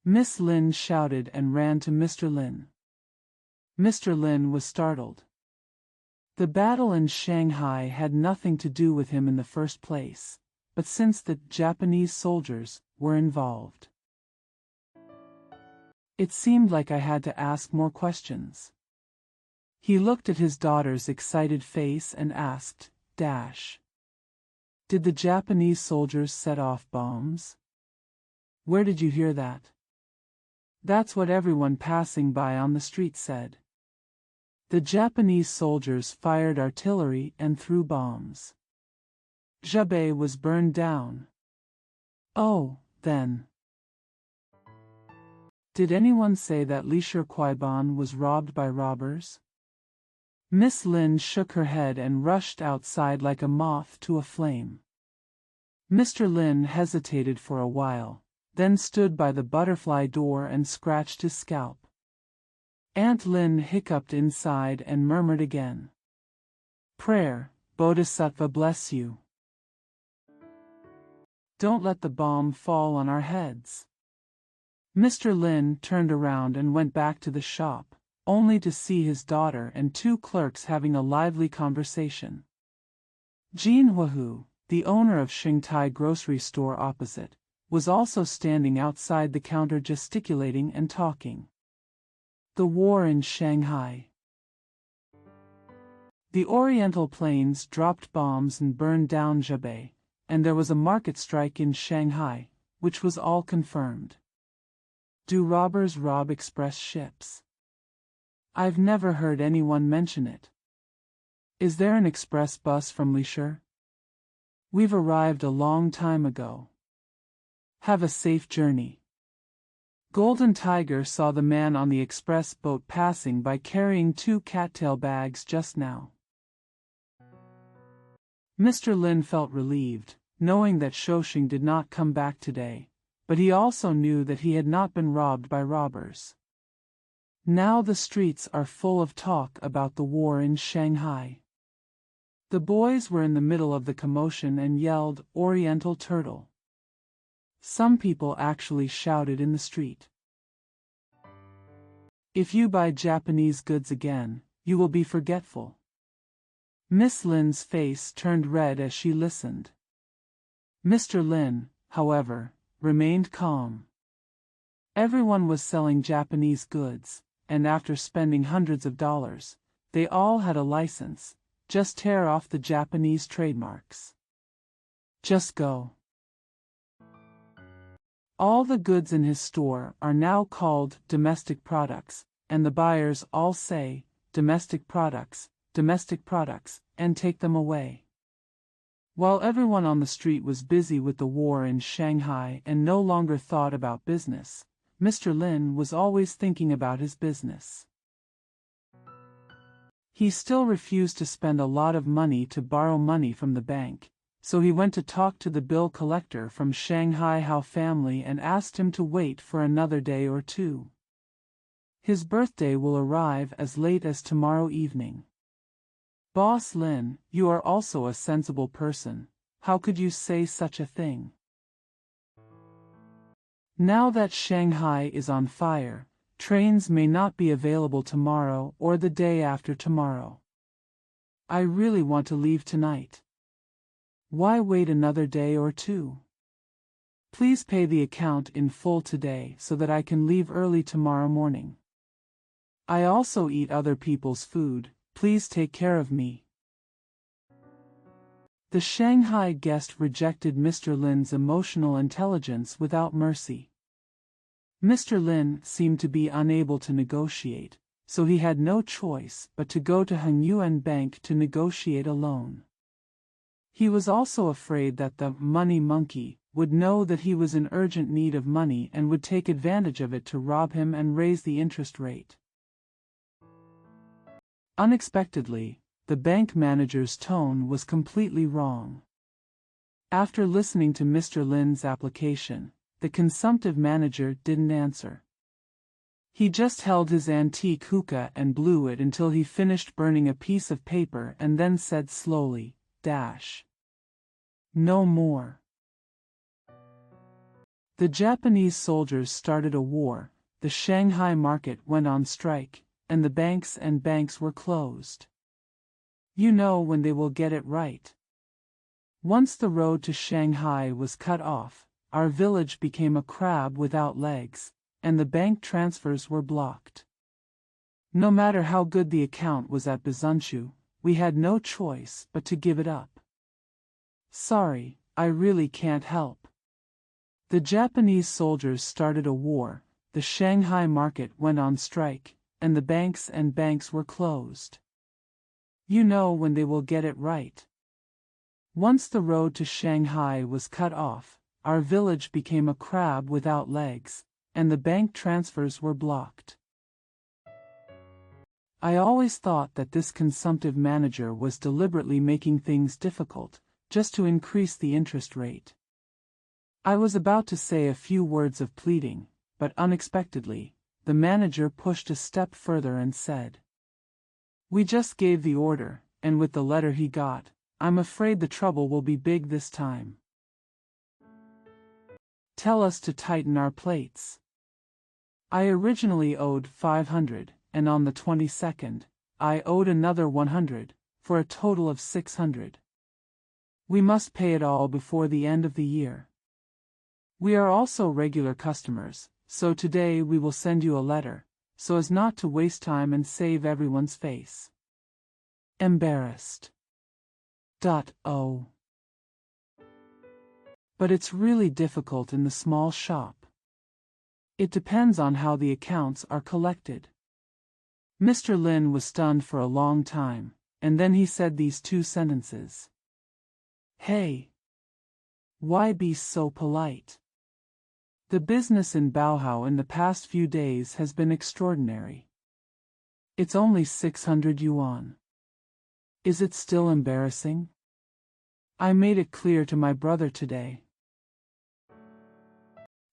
Miss Lin shouted and ran to Mr. Lin. Mr. Lin was startled. The battle in Shanghai had nothing to do with him in the first place, but since the Japanese soldiers were involved, it seemed like I had to ask more questions. He looked at his daughter's excited face and asked, "Did the Japanese soldiers set off bombs? Where did you hear that?" "That's what everyone passing by on the street said. The Japanese soldiers fired artillery and threw bombs. Zhabei was burned down." "Oh, then. Did anyone say that Lisher Kuaiban was robbed by robbers?" Miss Lin shook her head and rushed outside like a moth to a flame. Mr. Lin hesitated for a while, then stood by the butterfly door and scratched his scalp. Aunt Lin hiccuped inside and murmured again, "Prayer, Bodhisattva bless you. Don't let the bomb fall on our heads." Mr. Lin turned around and went back to the shop, only to see his daughter and 2 clerks having a lively conversation. Jinhuahu, the owner of Xingtai grocery store opposite, was also standing outside the counter gesticulating and talking. The war in Shanghai. The Oriental planes dropped bombs and burned down Zhebei, and there was a market strike in Shanghai, which was all confirmed. Do robbers rob express ships? I've never heard anyone mention it. Is there an express bus from Lisher? We've arrived a long time ago. Have a safe journey. Golden Tiger saw the man on the express boat passing by carrying 2 cattail bags just now. Mr. Lin felt relieved, knowing that Shoshing did not come back today, but he also knew that he had not been robbed by robbers. Now the streets are full of talk about the war in Shanghai. The boys were in the middle of the commotion and yelled, "Oriental Turtle." Some people actually shouted in the street. If you buy Japanese goods again, you will be forgetful. Miss Lin's face turned red as she listened. Mr. Lin, however, remained calm. Everyone was selling Japanese goods, and after spending hundreds of dollars, they all had a license. Just tear off the Japanese trademarks. Just go. All the goods in his store are now called domestic products, and the buyers all say, domestic products, and take them away. While everyone on the street was busy with the war in Shanghai and no longer thought about business, Mr. Lin was always thinking about his business. He still refused to spend a lot of money to borrow money from the bank, so he went to talk to the bill collector from Shanghai Hao family and asked him to wait for another day or two. His birthday will arrive as late as tomorrow evening. Boss Lin, you are also a sensible person. How could you say such a thing? Now that Shanghai is on fire, trains may not be available tomorrow or the day after tomorrow. I really want to leave tonight. Why wait another day or two? Please pay the account in full today so that I can leave early tomorrow morning. I also eat other people's food. Please take care of me. The Shanghai guest rejected Mr. Lin's emotional intelligence without mercy. Mr. Lin seemed to be unable to negotiate, so he had no choice but to go to Hengyuan Bank to negotiate a loan. He was also afraid that the money monkey would know that he was in urgent need of money and would take advantage of it to rob him and raise the interest rate. Unexpectedly, the bank manager's tone was completely wrong. After listening to Mr. Lin's application, the consumptive manager didn't answer. He just held his antique hookah and blew it until he finished burning a piece of paper and then said slowly, "No more." The Japanese soldiers started a war, the Shanghai market went on strike, and the banks were closed. You know when they will get it right. Once the road to Shanghai was cut off, our village became a crab without legs, and the bank transfers were blocked. No matter how good the account was at Bizunshu, we had no choice but to give it up. Sorry, I really can't help. The Japanese soldiers started a war, the Shanghai market went on strike, and the banks were closed. You know when they will get it right. Once the road to Shanghai was cut off, our village became a crab without legs, and the bank transfers were blocked. I always thought that this consumptive manager was deliberately making things difficult, just to increase the interest rate. I was about to say a few words of pleading, but unexpectedly, the manager pushed a step further and said, "We just gave the order, and with the letter he got, I'm afraid the trouble will be big this time. Tell us to tighten our plates. I originally owed 500, and on the 22nd, I owed another 100, for a total of 600. We must pay it all before the end of the year. We are also regular customers, so today we will send you a letter, so as not to waste time and save everyone's face. Embarrassed. Oh. But it's really difficult in the small shop. It depends on how the accounts are collected. Mr. Lin was stunned for a long time, and then he said these two sentences. Hey! Why be so polite? The business in Baohao in the past few days has been extraordinary. It's only 600 yuan. Is it still embarrassing? I made it clear to my brother today.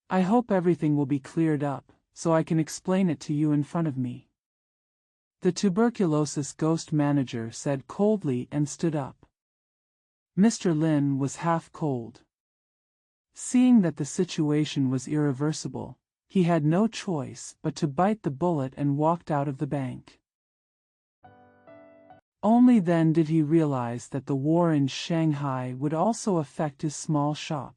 I hope everything will be cleared up, so I can explain it to you in front of me. The tuberculosis ghost manager said coldly and stood up. Mr. Lin was half cold. Seeing that the situation was irreversible, he had no choice but to bite the bullet and walked out of the bank. Only then did he realize that the war in Shanghai would also affect his small shop.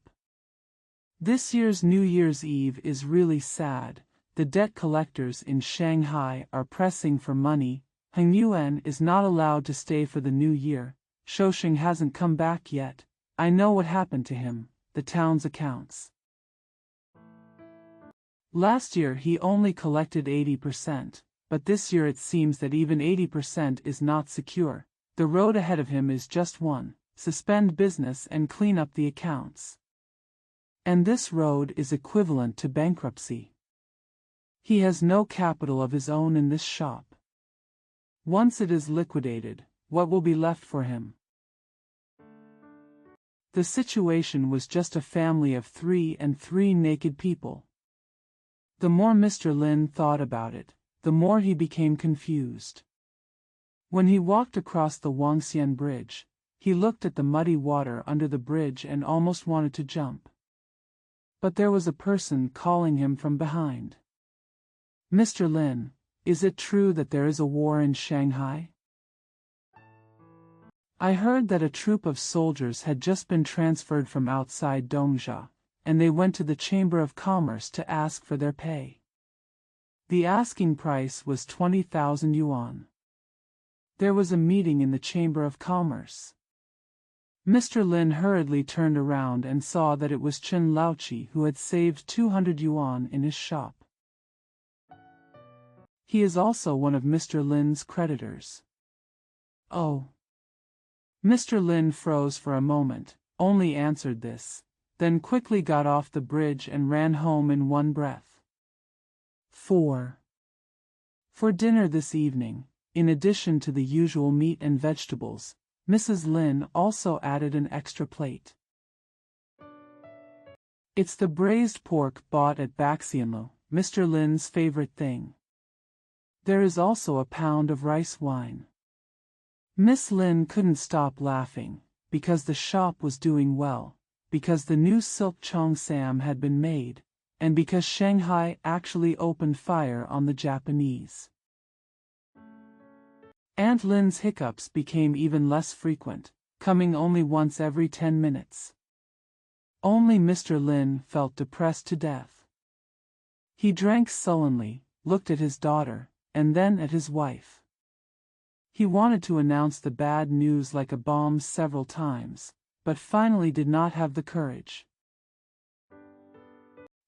This year's New Year's Eve is really sad. The debt collectors in Shanghai are pressing for money. Heng Yuan is not allowed to stay for the new year. Shouxing hasn't come back yet. I know what happened to him, the town's accounts. Last year he only collected 80%, but this year it seems that even 80% is not secure. The road ahead of him is just one: suspend business and clean up the accounts. And this road is equivalent to bankruptcy. He has no capital of his own in this shop. Once it is liquidated, what will be left for him? The situation was just a family of 3 and 3 naked people. The more Mr. Lin thought about it, the more he became confused. When he walked across the Wangxian Bridge, he looked at the muddy water under the bridge and almost wanted to jump. But there was a person calling him from behind. Mr. Lin, is it true that there is a war in Shanghai? I heard that a troop of soldiers had just been transferred from outside Dongzha, and they went to the Chamber of Commerce to ask for their pay. The asking price was 20,000 yuan. There was a meeting in the Chamber of Commerce. Mr. Lin hurriedly turned around and saw that it was Chen Laoqi who had saved 200 yuan in his shop. He is also one of Mr. Lin's creditors. Oh. Mr. Lin froze for a moment, only answered this, then quickly got off the bridge and ran home in one breath. 4. For dinner this evening, in addition to the usual meat and vegetables, Mrs. Lin also added an extra plate. It's the braised pork bought at Baxianlo, Mr. Lin's favorite thing. There is also a pound of rice wine. Miss Lin couldn't stop laughing, because the shop was doing well, because the new silk cheongsam had been made, and because Shanghai actually opened fire on the Japanese. Aunt Lin's hiccups became even less frequent, coming only once every 10 minutes. Only Mr. Lin felt depressed to death. He drank sullenly, looked at his daughter, and then at his wife. He wanted to announce the bad news like a bomb several times, but finally did not have the courage.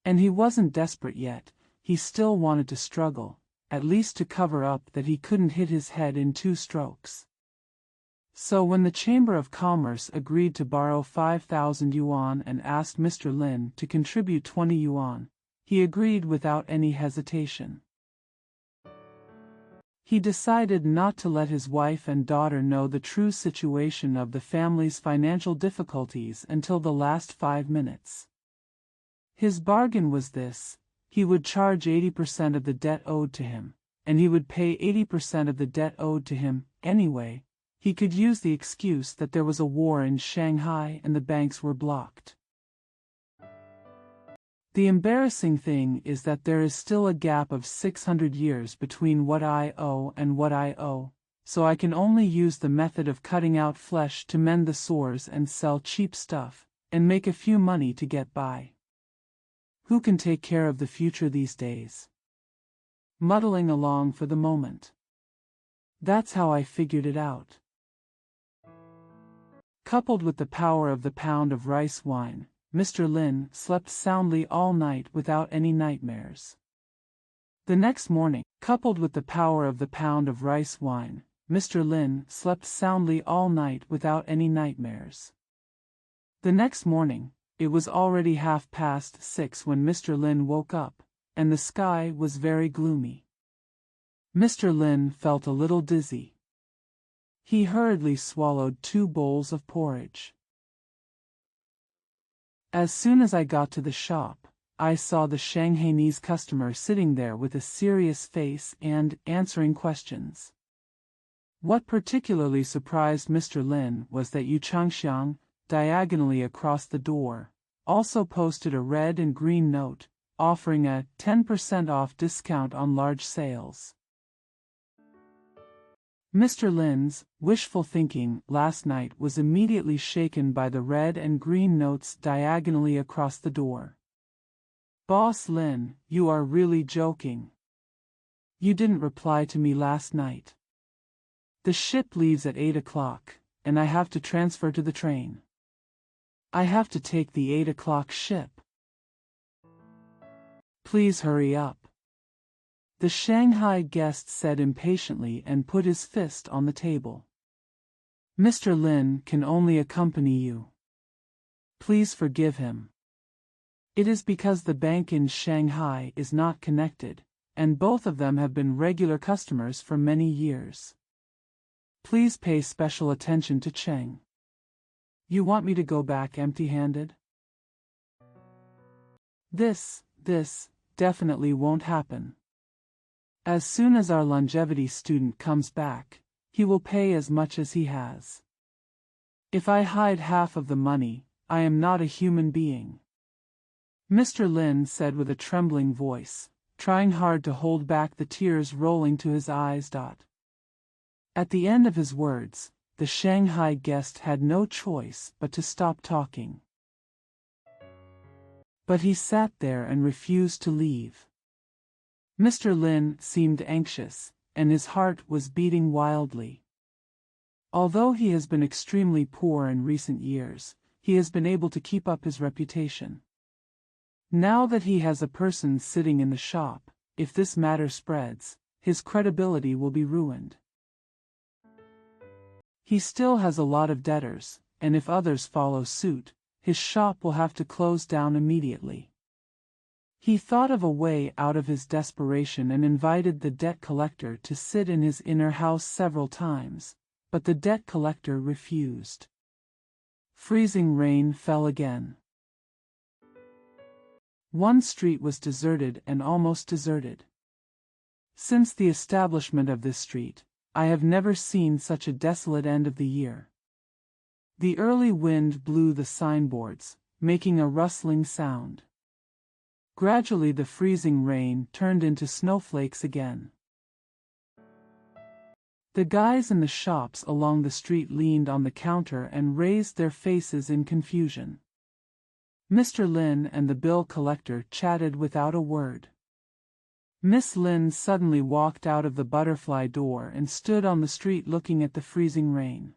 And he wasn't desperate yet, he still wanted to struggle, at least to cover up that he couldn't hit his head in 2 strokes. So when the Chamber of Commerce agreed to borrow 5,000 yuan and asked Mr. Lin to contribute 20 yuan, he agreed without any hesitation. He decided not to let his wife and daughter know the true situation of the family's financial difficulties until the last 5 minutes. His bargain was this: he would charge 80% of the debt owed to him, and he would pay 80% of the debt owed to him anyway. He could use the excuse that there was a war in Shanghai and the banks were blocked. The embarrassing thing is that there is still a gap of 600 years between what I owe and what I owe, so I can only use the method of cutting out flesh to mend the sores and sell cheap stuff, and make a few money to get by. Who can take care of the future these days? Muddling along for the moment. That's how I figured it out. Coupled with the power of the pound of rice wine, Mr. Lin slept soundly all night without any nightmares. The next morning, coupled with the power of the pound of rice wine, Mr. Lin slept soundly all night without any nightmares. The next morning, it was already 6:30 when Mr. Lin woke up, and the sky was very gloomy. Mr. Lin felt a little dizzy. He hurriedly swallowed 2 bowls of porridge. As soon as I got to the shop, I saw the Shanghainese customer sitting there with a serious face and answering questions. What particularly surprised Mr. Lin was that Yu Changxiang, diagonally across the door, also posted a red and green note, offering a 10% off discount on large sales. Mr. Lin's wishful thinking last night was immediately shaken by the red and green notes diagonally across the door. Boss Lin, you are really joking. You didn't reply to me last night. The ship leaves at 8 o'clock, and I have to transfer to the train. I have to take the 8 o'clock ship. Please hurry up. The Shanghai guest said impatiently and put his fist on the table. Mr. Lin can only accompany you. Please forgive him. It is because the bank in Shanghai is not connected, and both of them have been regular customers for many years. Please pay special attention to Cheng. You want me to go back empty-handed? This definitely won't happen. As soon as our longevity student comes back, he will pay as much as he has. If I hide half of the money, I am not a human being. Mr. Lin said with a trembling voice, trying hard to hold back the tears rolling to his eyes. At the end of his words, the Shanghai guest had no choice but to stop talking. But he sat there and refused to leave. Mr. Lin seemed anxious, and his heart was beating wildly. Although he has been extremely poor in recent years, he has been able to keep up his reputation. Now that he has a person sitting in the shop, if this matter spreads, his credibility will be ruined. He still has a lot of debtors, and if others follow suit, his shop will have to close down immediately. He thought of a way out of his desperation and invited the debt collector to sit in his inner house several times, but the debt collector refused. Freezing rain fell again. One street was deserted and almost deserted. Since the establishment of this street, I have never seen such a desolate end of the year. The early wind blew the signboards, making a rustling sound. Gradually the freezing rain turned into snowflakes again. The guys in the shops along the street leaned on the counter and raised their faces in confusion. Mr. Lin and the bill collector chatted without a word. Miss Lin suddenly walked out of the butterfly door and stood on the street looking at the freezing rain.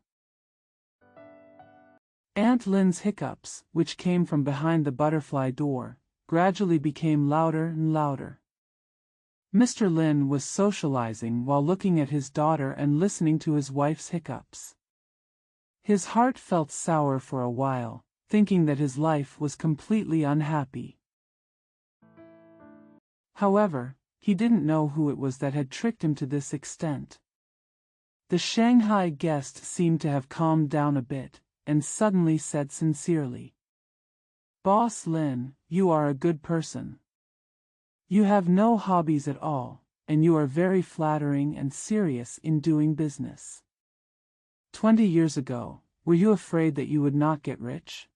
Aunt Lin's hiccups, which came from behind the butterfly door, gradually became louder and louder. Mr. Lin was socializing while looking at his daughter and listening to his wife's hiccups. His heart felt sour for a while, thinking that his life was completely unhappy. However, he didn't know who it was that had tricked him to this extent. The Shanghai guest seemed to have calmed down a bit, and suddenly said sincerely, "Boss Lin, you are a good person. You have no hobbies at all, and you are very flattering and serious in doing business. 20 years ago, were you afraid that you would not get rich?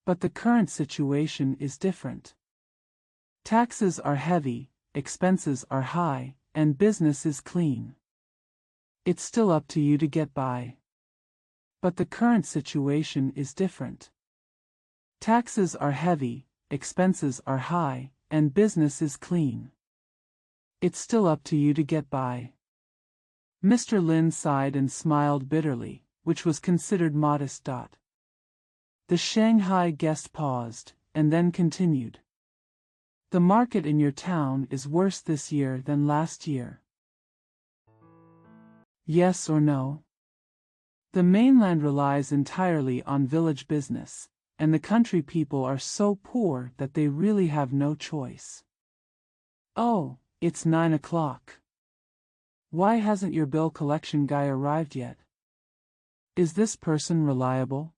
But the current situation is different. Taxes are heavy, expenses are high, and business is clean. It's still up to you to get by. But the current situation is different. Taxes are heavy, expenses are high, and business is clean. It's still up to you to get by. Mr. Lin sighed and smiled bitterly, which was considered modest. The Shanghai guest paused, and then continued. The market in your town is worse this year than last year. Yes or no? The mainland relies entirely on village business, and the country people are so poor that they really have no choice. Oh, it's 9 o'clock. Why hasn't your bill collection guy arrived yet? Is this person reliable?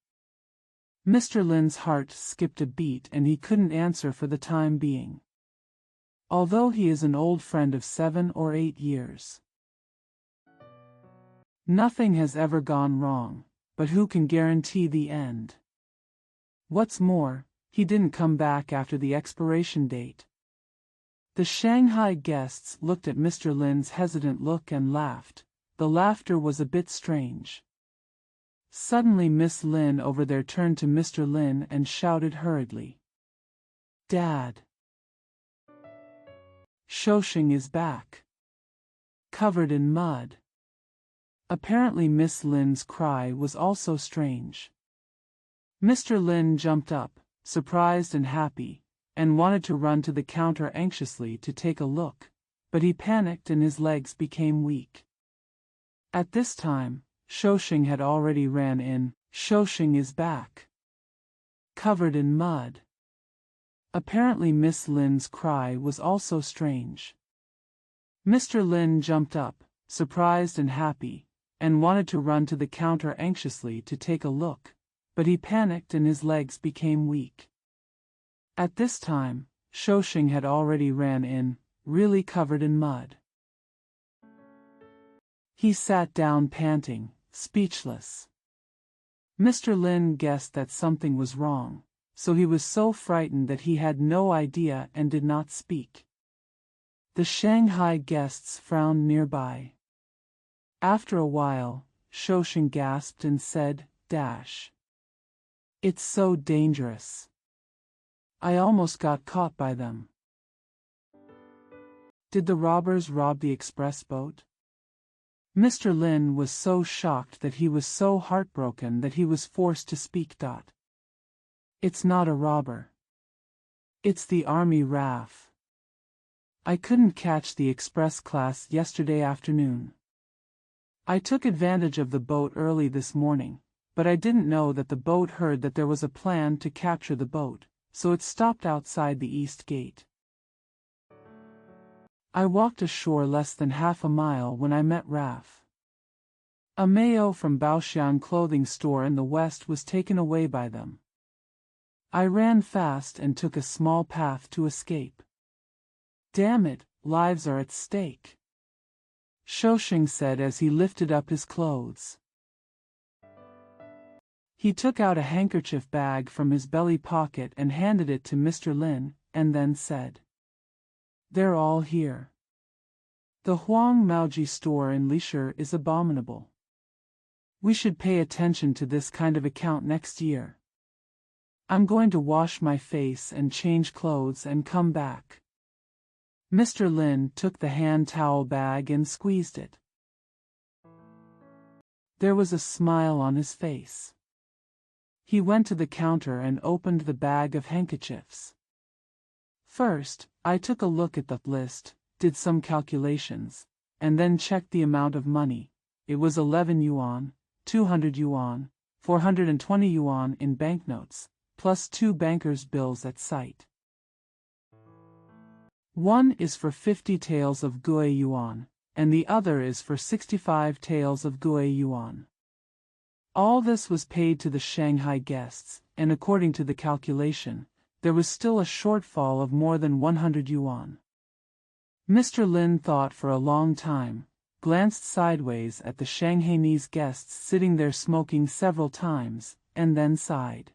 Mr. Lin's heart skipped a beat and he couldn't answer for the time being. Although he is an old friend of 7 or 8 years. Nothing has ever gone wrong, but who can guarantee the end? What's more, he didn't come back after the expiration date. The Shanghai guests looked at Mr. Lin's hesitant look and laughed. The laughter was a bit strange. Suddenly Miss Lin over there turned to Mr. Lin and shouted hurriedly. Dad! Shoshing is back. Covered in mud. Apparently Miss Lin's cry was also strange. Mr. Lin jumped up, surprised and happy, and wanted to run to the counter anxiously to take a look, but he panicked and his legs became weak. At this time, Shoshing had already ran in. Shoshing is back. Covered in mud. Apparently Miss Lin's cry was also strange. Mr. Lin jumped up, surprised and happy, and wanted to run to the counter anxiously to take a look, but he panicked and his legs became weak. At this time, Shoshing had already ran in, really covered in mud. He sat down panting, speechless. Mr. Lin guessed that something was wrong, so he was so frightened that he had no idea and did not speak. The Shanghai guests frowned nearby. After a while, Shoshing gasped and said, It's so dangerous. I almost got caught by them. Did the robbers rob the express boat? Mr. Lin was so shocked that he was so heartbroken that he was forced to speak. It's not a robber. It's the Army RAF. I couldn't catch the express class yesterday afternoon. I took advantage of the boat early this morning, but I didn't know that the boat heard that there was a plan to capture the boat, so it stopped outside the east gate. I walked ashore less than half a mile when I met Raf. A Mayo from Baoxian clothing store in the west was taken away by them. I ran fast and took a small path to escape. Damn it, lives are at stake, Shoshing said as he lifted up his clothes. He took out a handkerchief bag from his belly pocket and handed it to Mr. Lin, and then said, They're all here. The Huang Maoji store in Lisher is abominable. We should pay attention to this kind of account next year. I'm going to wash my face and change clothes and come back. Mr. Lin took the hand towel bag and squeezed it. There was a smile on his face. He went to the counter and opened the bag of handkerchiefs. First, I took a look at the list, did some calculations, and then checked the amount of money. It was 11 yuan, 200 yuan, 420 yuan in banknotes, plus 2 bankers' bills at sight. One is for 50 taels of Gui yuan, and the other is for 65 taels of Gui yuan. All this was paid to the Shanghai guests, and according to the calculation, there was still a shortfall of more than 100 yuan. Mr. Lin thought for a long time, glanced sideways at the Shanghainese guests sitting there smoking several times, and then sighed.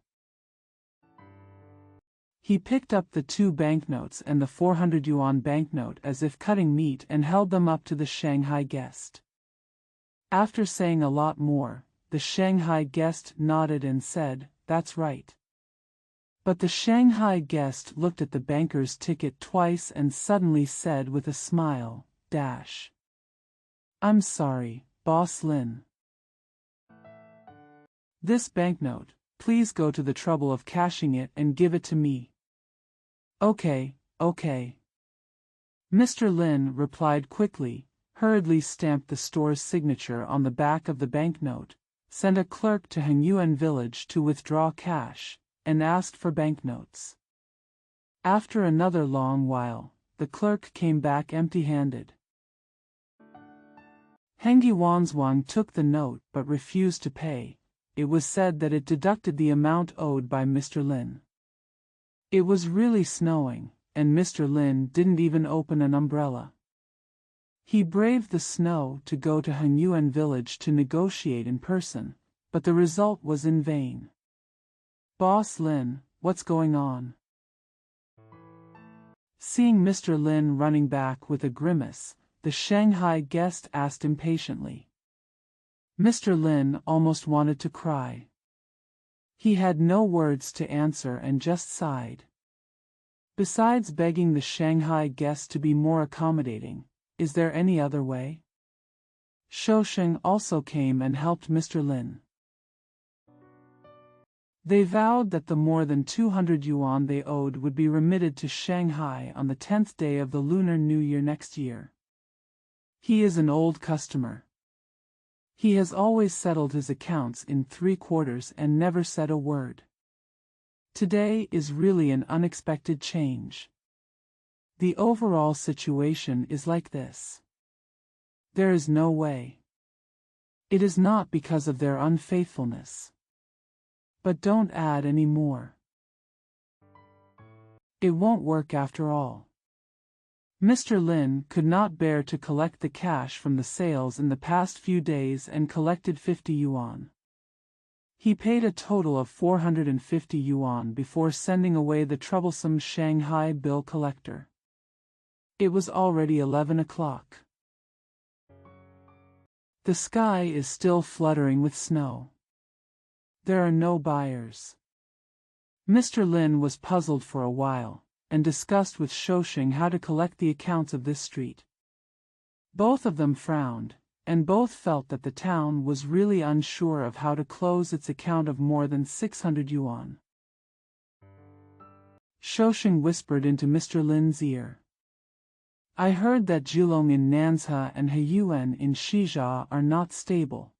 He picked up the 2 banknotes and the 400 yuan banknote as if cutting meat and held them up to the Shanghai guest. After saying a lot more, the Shanghai guest nodded and said, "That's right." But the Shanghai guest looked at the banker's ticket twice and suddenly said with a smile, "I'm sorry, Boss Lin. This banknote, please go to the trouble of cashing it and give it to me." "Okay, okay." Mr. Lin replied quickly, hurriedly stamped the store's signature on the back of the banknote, sent a clerk to Hengyuan village to withdraw cash, and asked for banknotes. After another long while, the clerk came back empty-handed. Hengi Wanzhuang took the note but refused to pay. It was said that it deducted the amount owed by Mr. Lin. It was really snowing, and Mr. Lin didn't even open an umbrella. He braved the snow to go to Hengyuan village to negotiate in person, but the result was in vain. "Boss Lin, what's going on?" Seeing Mr. Lin running back with a grimace, the Shanghai guest asked impatiently. Mr. Lin almost wanted to cry. He had no words to answer and just sighed. Besides begging the Shanghai guest to be more accommodating, is there any other way? Shousheng also came and helped Mr. Lin. They vowed that the more than 200 yuan they owed would be remitted to Shanghai on the 10th day of the Lunar New Year next year. He is an old customer. He has always settled his accounts in 3/4 and never said a word. Today is really an unexpected change. The overall situation is like this. There is no way. It is not because of their unfaithfulness. But don't add any more. It won't work after all. Mr. Lin could not bear to collect the cash from the sales in the past few days and collected 50 yuan. He paid a total of 450 yuan before sending away the troublesome Shanghai bill collector. It was already 11 o'clock. The sky is still fluttering with snow. There are no buyers. Mr. Lin was puzzled for a while, and discussed with Shousheng how to collect the accounts of this street. Both of them frowned, and both felt that the town was really unsure of how to close its account of more than 600 yuan. Shousheng whispered into Mr. Lin's ear. "I heard that Jilong in Nansha and Heiyuan in Shizhou are not stable.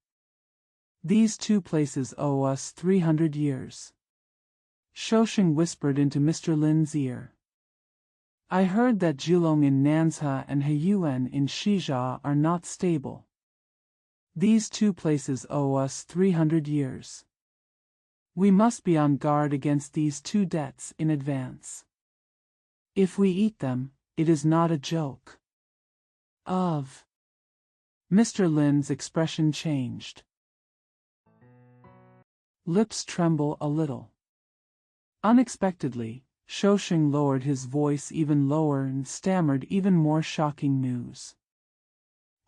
These two places owe us 300 years. Shousheng whispered into Mr. Lin's ear. "I heard that Jilong in Nansha and Heiyuan in Shizhou are not stable. These two places owe us 300 years. We must be on guard against these two debts in advance. If we eat them, it is not a joke." Mr. Lin's expression changed. Lips tremble a little. Unexpectedly, Shousheng lowered his voice even lower and stammered even more shocking news.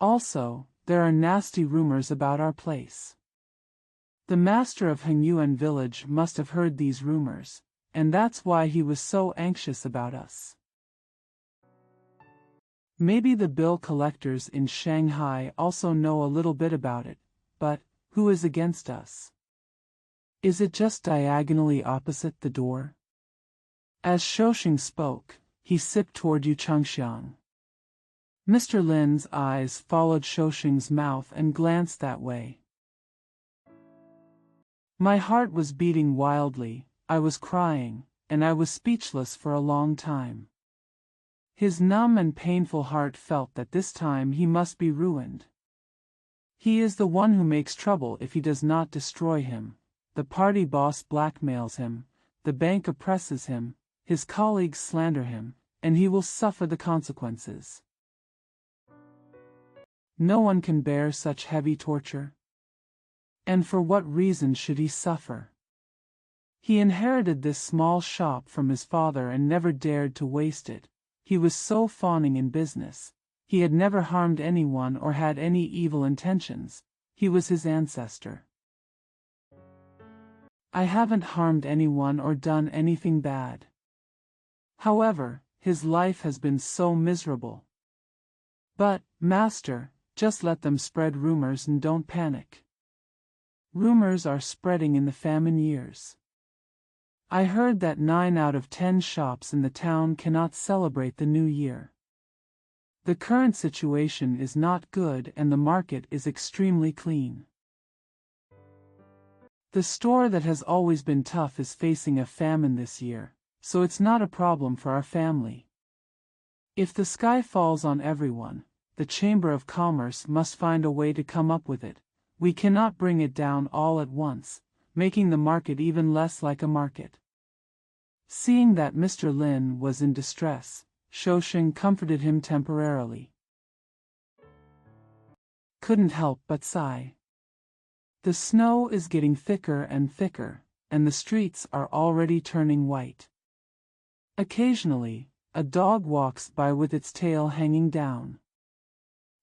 "Also, there are nasty rumors about our place. The master of Hengyuan village must have heard these rumors, and that's why he was so anxious about us. Maybe the bill collectors in Shanghai also know a little bit about it, but who is against us? Is it just diagonally opposite the door?" As Shousheng spoke, he sipped toward Yu Changxiang. Mr. Lin's eyes followed Shousheng's mouth and glanced that way. My heart was beating wildly, I was crying, and I was speechless for a long time. His numb and painful heart felt that this time he must be ruined. He is the one who makes trouble if he does not destroy him. The party boss blackmails him, the bank oppresses him, his colleagues slander him, and he will suffer the consequences. No one can bear such heavy torture. And for what reason should he suffer? He inherited this small shop from his father and never dared to waste it. He was so fawning in business. He had never harmed anyone or had any evil intentions, he was his ancestor. I haven't harmed anyone or done anything bad. However, his life has been so miserable. But, master, just let them spread rumors and don't panic. Rumors are spreading in the famine years. I heard that 9 out of 10 shops in the town cannot celebrate the new year. The current situation is not good and the market is extremely clean. The store that has always been tough is facing a famine this year, so it's not a problem for our family. If the sky falls on everyone, the Chamber of Commerce must find a way to come up with it. We cannot bring it down all at once, making the market even less like a market. Seeing that Mr. Lin was in distress, Shousheng comforted him temporarily. Couldn't help but sigh. The snow is getting thicker and thicker, and the streets are already turning white. Occasionally, a dog walks by with its tail hanging down.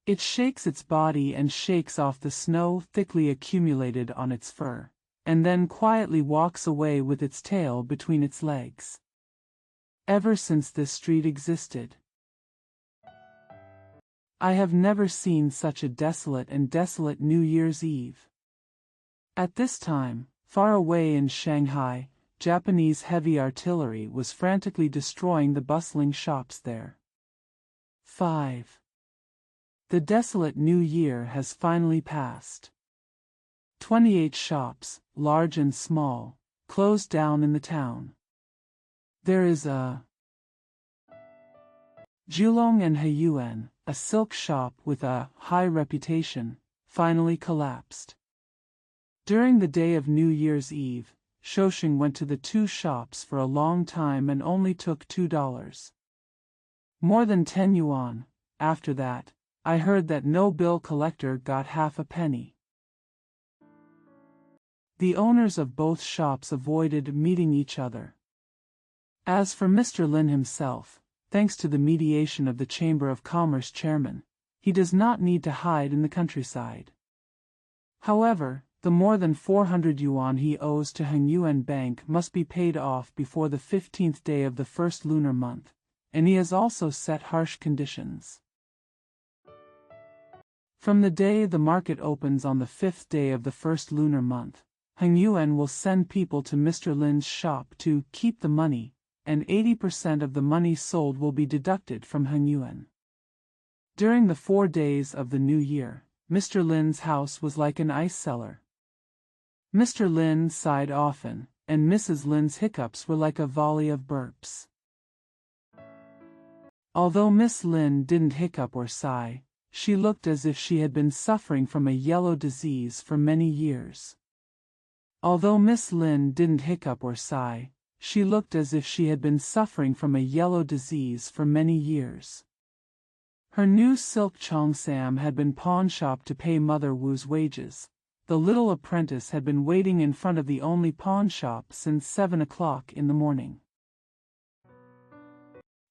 It shakes its body and shakes off the snow thickly accumulated on its fur, and then quietly walks away with its tail between its legs. Ever since this street existed, I have never seen such a desolate New Year's Eve. At this time, far away in Shanghai, Japanese heavy artillery was frantically destroying the bustling shops there. 5. The desolate New Year has finally passed. 28 shops, large and small, closed down in the town. There is a Julong and Heiyuan, a silk shop with a high reputation, finally collapsed. During the day of New Year's Eve, Shousheng went to the 2 shops for a long time and only took $2. More than 10 yuan. After that, I heard that no bill collector got half a penny. The owners of both shops avoided meeting each other. As for Mr. Lin himself, thanks to the mediation of the Chamber of Commerce chairman, he does not need to hide in the countryside. However, the more than 400 yuan he owes to Hengyuan Bank must be paid off before the 15th day of the first lunar month, and he has also set harsh conditions. From the day the market opens on the 5th day of the first lunar month, Hengyuan will send people to Mr. Lin's shop to keep the money, and 80% of the money sold will be deducted from Hengyuan. During the 4 days of the new year, Mr. Lin's house was like an ice cellar. Mr. Lin sighed often, and Mrs. Lin's hiccups were like a volley of burps. Although Miss Lin didn't hiccup or sigh, she looked as if she had been suffering from a yellow disease for many years. Although Miss Lin didn't hiccup or sigh, she looked as if she had been suffering from a yellow disease for many years. Her new silk cheongsam had been pawnshop to pay Mother Wu's wages. The little apprentice had been waiting in front of the only pawnshop since 7 o'clock in the morning.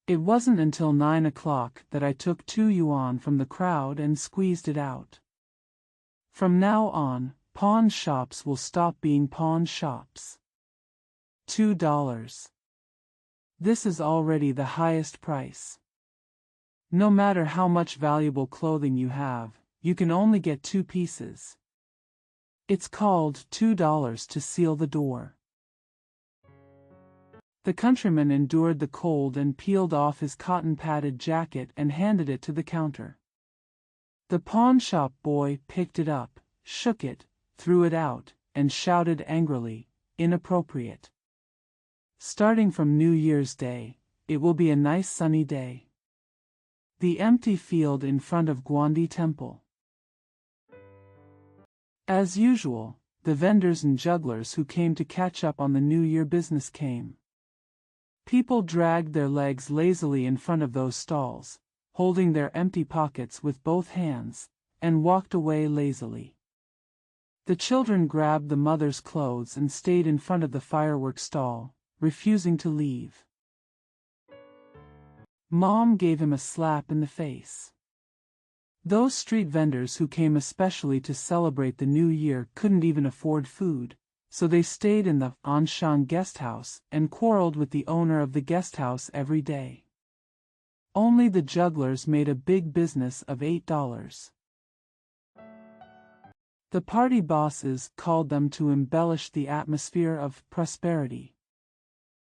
It wasn't until 9 o'clock that I took 2 yuan from the crowd and squeezed it out. From now on, pawn shops will stop being pawn shops. $2. This is already the highest price. No matter how much valuable clothing you have, you can only get 2 pieces. It's called $2 to seal the door. The countryman endured the cold and peeled off his cotton-padded jacket and handed it to the counter. The pawnshop boy picked it up, shook it, threw it out, and shouted angrily, "Inappropriate. Starting from New Year's Day, it will be a nice sunny day." The empty field in front of Guandi Temple. As usual, the vendors and jugglers who came to catch up on the New Year business came. People dragged their legs lazily in front of those stalls, holding their empty pockets with both hands, and walked away lazily. The children grabbed the mother's clothes and stayed in front of the fireworks stall, refusing to leave. Mom gave him a slap in the face. Those street vendors who came especially to celebrate the new year couldn't even afford food, so they stayed in the Anshan guest house and quarreled with the owner of the guest house every day. Only the jugglers made a big business of $8. The party bosses called them to embellish the atmosphere of prosperity.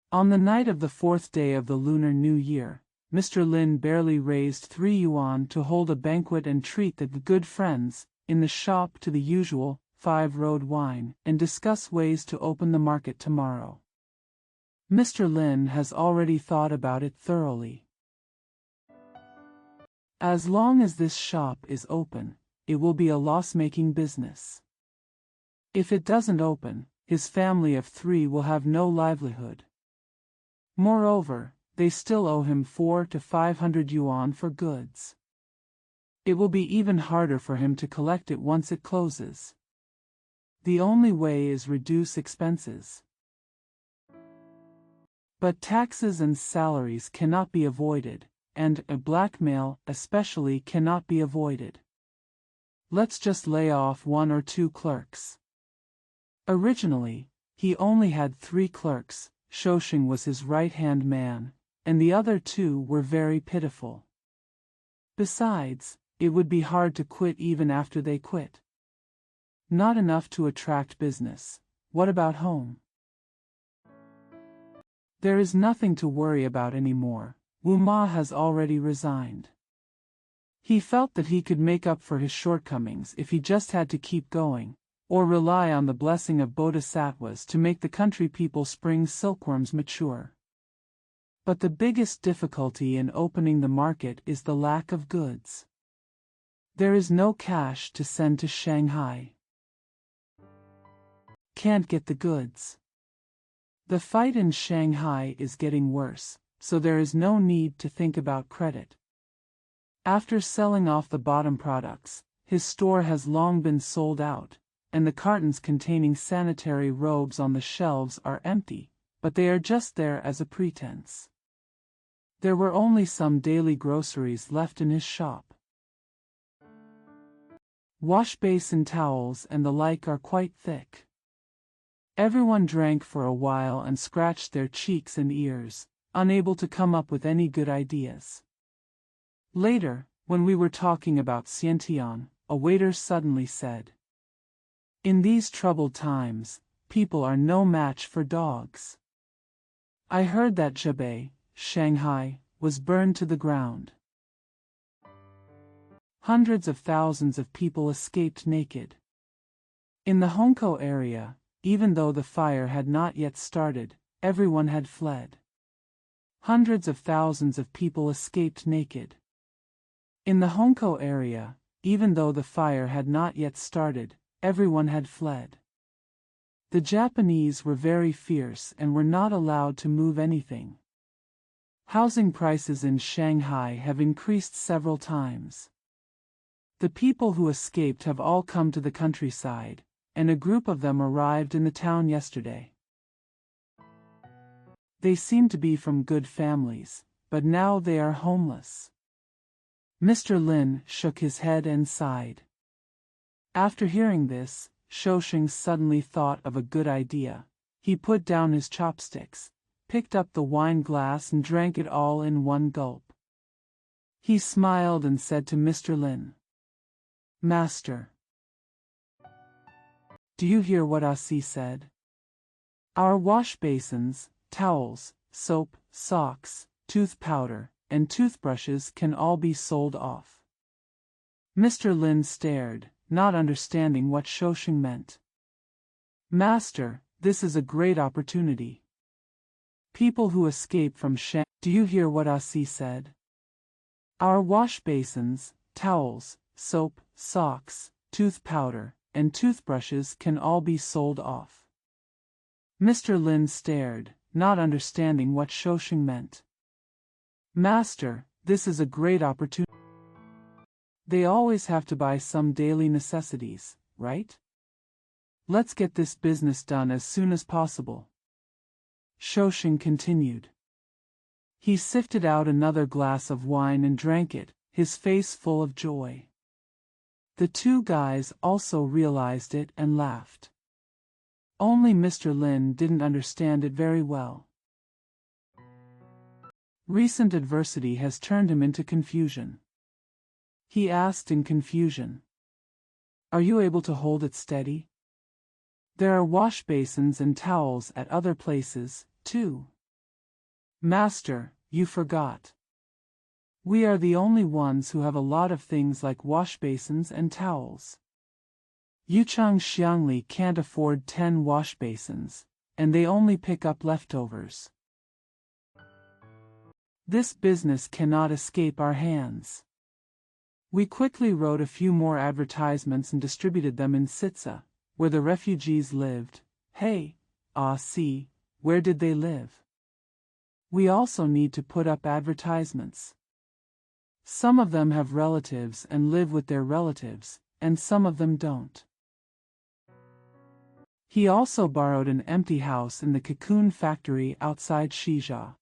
On the night of the 4th day of the Lunar New Year, Mr. Lin barely raised 3 yuan to hold a banquet and treat the good friends in the shop to the usual 5-road wine and discuss ways to open the market tomorrow. Mr. Lin has already thought about it thoroughly. As long as this shop is open, it will be a loss-making business. If it doesn't open, his family of 3 will have no livelihood. Moreover, they still owe him 400 to 500 yuan for goods. It will be even harder for him to collect it once it closes. The only way is reduce expenses. But taxes and salaries cannot be avoided, and blackmail especially cannot be avoided. Let's just lay off 1 or 2 clerks. Originally, he only had 3 clerks. Shoshing was his right-hand man, and the other 2 were very pitiful. Besides, it would be hard to quit even after they quit. Not enough to attract business. What about home? There is nothing to worry about anymore. Wu Ma has already resigned. He felt that he could make up for his shortcomings if he just had to keep going, or rely on the blessing of bodhisattvas to make the country people spring silkworms mature. But the biggest difficulty in opening the market is the lack of goods. There is no cash to send to Shanghai. Can't get the goods. The fight in Shanghai is getting worse, so there is no need to think about credit. After selling off the bottom products, his store has long been sold out, and the cartons containing sanitary robes on the shelves are empty, but they are just there as a pretense. There were only some daily groceries left in his shop. Wash basin towels and the like are quite thick. Everyone drank for a while and scratched their cheeks and ears, unable to come up with any good ideas. Later, when we were talking about Xiantian, a waiter suddenly said, "In these troubled times, people are no match for dogs." I heard that Zhebei, Shanghai, was burned to the ground. Hundreds of thousands of people escaped naked. In the Hongkou area, even though the fire had not yet started, everyone had fled. Hundreds of thousands of people escaped naked. In the Hongkou area, even though the fire had not yet started, everyone had fled. The Japanese were very fierce and were not allowed to move anything. Housing prices in Shanghai have increased several times. The people who escaped have all come to the countryside, and a group of them arrived in the town yesterday. They seem to be from good families, but now they are homeless. Mr. Lin shook his head and sighed. After hearing this, Shoshing suddenly thought of a good idea. He put down his chopsticks, picked up the wine glass and drank it all in one gulp. He smiled and said to Mr. Lin, "Master, do you hear what Asi said? Our wash basins, towels, soap, socks, tooth powder, and toothbrushes can all be sold off." Mr. Lin stared, not understanding what Shoshing meant. "Master, this is a great opportunity. People who escape from Shanghai." "Do you hear what Asi said? Our wash basins, towels, soap, socks, tooth powder, and toothbrushes can all be sold off." Mr. Lin stared, not understanding what Shoshing meant. "Master, this is a great opportunity. They always have to buy some daily necessities, right? Let's get this business done as soon as possible." Shoshing continued. He sifted out another glass of wine and drank it, his face full of joy. The two guys also realized it and laughed. Only Mr. Lin didn't understand it very well. Recent adversity has turned him into confusion. He asked in confusion, "Are you able to hold it steady? There are wash basins and towels at other places, too." "Master, you forgot. We are the only ones who have a lot of things like wash basins and towels. Yuchang Xiangli can't afford 10 wash basins, and they only pick up leftovers. This business cannot escape our hands." We quickly wrote a few more advertisements and distributed them in Sitsa, where the refugees lived. Hey, see, where did they live? We also need to put up advertisements. Some of them have relatives and live with their relatives, and some of them don't. He also borrowed an empty house in the cocoon factory outside Shizha.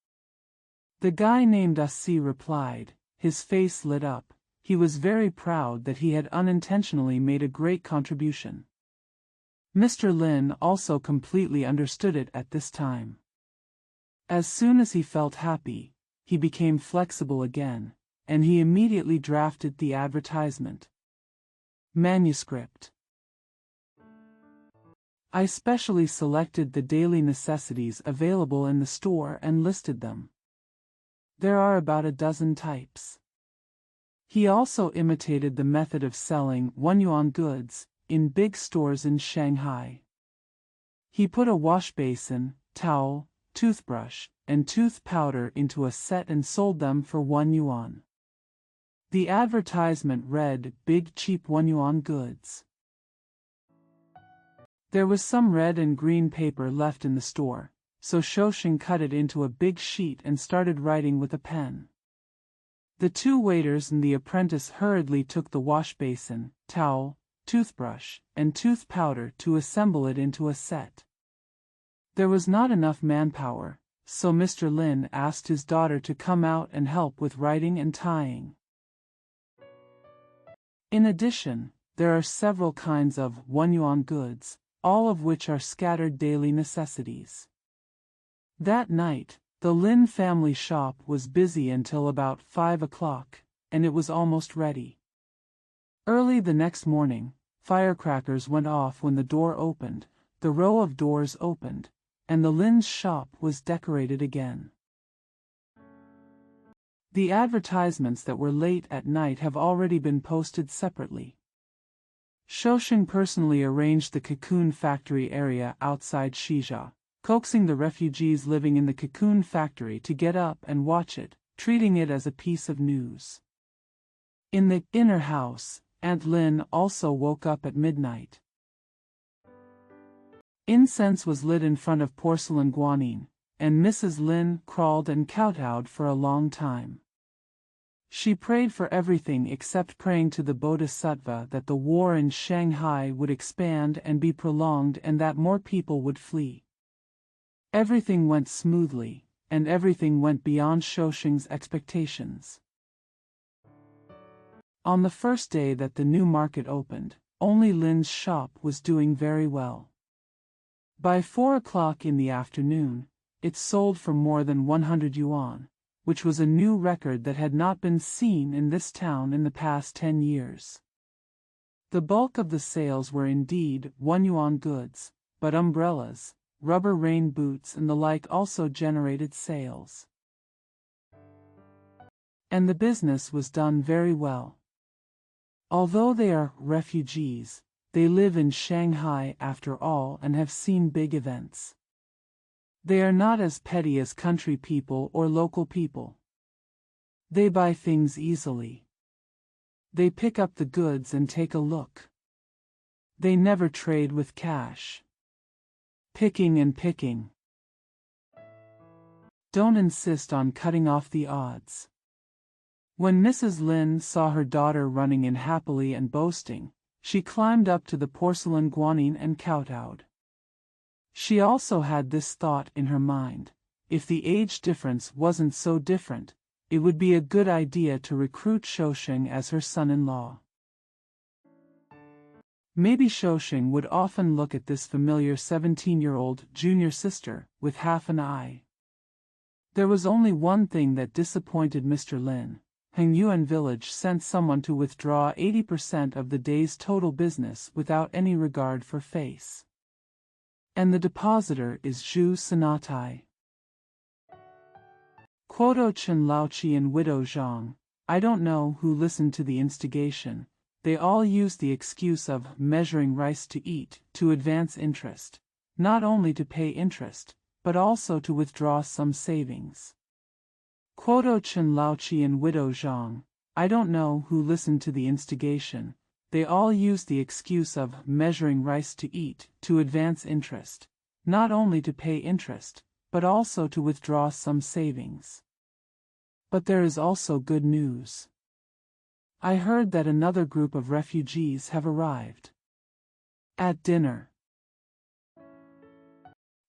The guy named Asi replied, his face lit up. He was very proud that he had unintentionally made a great contribution. Mr. Lin also completely understood it at this time. As soon as he felt happy, he became flexible again, and he immediately drafted the advertisement. Manuscript. I specially selected the daily necessities available in the store and listed them. There are about a dozen types. He also imitated the method of selling 1 yuan goods in big stores in Shanghai. He put a wash basin, towel, toothbrush, and tooth powder into a set and sold them for 1 yuan. The advertisement read, "Big cheap 1 yuan goods." There was some red and green paper left in the store, so Shousheng cut it into a big sheet and started writing with a pen. The two waiters and the apprentice hurriedly took the wash basin, towel, toothbrush, and tooth powder to assemble it into a set. There was not enough manpower, so Mr. Lin asked his daughter to come out and help with writing and tying. In addition, there are several kinds of 1 yuan goods, all of which are scattered daily necessities. That night, the Lin family shop was busy until about 5 o'clock, and it was almost ready. Early the next morning, firecrackers went off when the door opened, the row of doors opened, and the Lin's shop was decorated again. The advertisements that were late at night have already been posted separately. Shousheng personally arranged the cocoon factory area outside Shizha, coaxing the refugees living in the cocoon factory to get up and watch it, treating it as a piece of news. In the inner house, Aunt Lin also woke up at midnight. Incense was lit in front of porcelain guanyin, and Mrs. Lin crawled and kowtowed for a long time. She prayed for everything except praying to the Bodhisattva that the war in Shanghai would expand and be prolonged and that more people would flee. Everything went smoothly, and everything went beyond Shousheng's expectations. On the first day that the new market opened, only Lin's shop was doing very well. By 4 o'clock in the afternoon, it sold for more than 100 yuan, which was a new record that had not been seen in this town in the past 10 years. The bulk of the sales were indeed 1 yuan goods, but umbrellas, rubber rain boots and the like also generated sales. And the business was done very well. Although they are refugees, they live in Shanghai after all and have seen big events. They are not as petty as country people or local people. They buy things easily. They pick up the goods and take a look. They never trade with cash. Picking and picking. Don't insist on cutting off the odds. When Mrs. Lin saw her daughter running in happily and boasting, she climbed up to the porcelain guanyin and kowtowed. She also had this thought in her mind: if the age difference wasn't so different, it would be a good idea to recruit Shousheng as her son-in-law. Maybe Shoushing would often look at this familiar 17-year-old junior sister with half an eye. There was only one thing that disappointed Mr. Lin. Hengyuan Village sent someone to withdraw 80% of the day's total business without any regard for face. And the depositor is Zhu Sanatai. Quoto Chen Laoqi and Widow Zhang. I don't know who listened to the instigation. They all used the excuse of measuring rice to eat to advance interest, not only to pay interest, but also to withdraw some savings. Quoto Chen Laoqi and Widow Zhang. I don't know who listened to the instigation. They all used the excuse of measuring rice to eat to advance interest, not only to pay interest, but also to withdraw some savings. But there is also good news. I heard that another group of refugees have arrived. At dinner,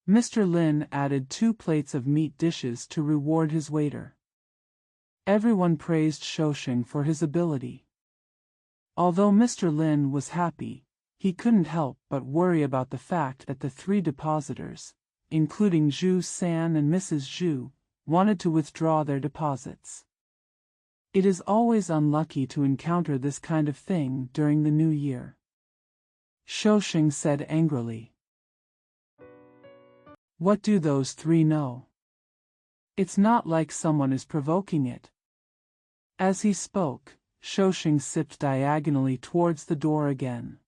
Mr. Lin added 2 plates of meat dishes to reward his waiter. Everyone praised Shoushing for his ability. Although Mr. Lin was happy, he couldn't help but worry about the fact that the 3 depositors, including Zhu San and Mrs. Zhu, wanted to withdraw their deposits. It is always unlucky to encounter this kind of thing during the new year. Shoushing said angrily. What do those 3 know? It's not like someone is provoking it. As he spoke, Shoushing sipped diagonally towards the door again.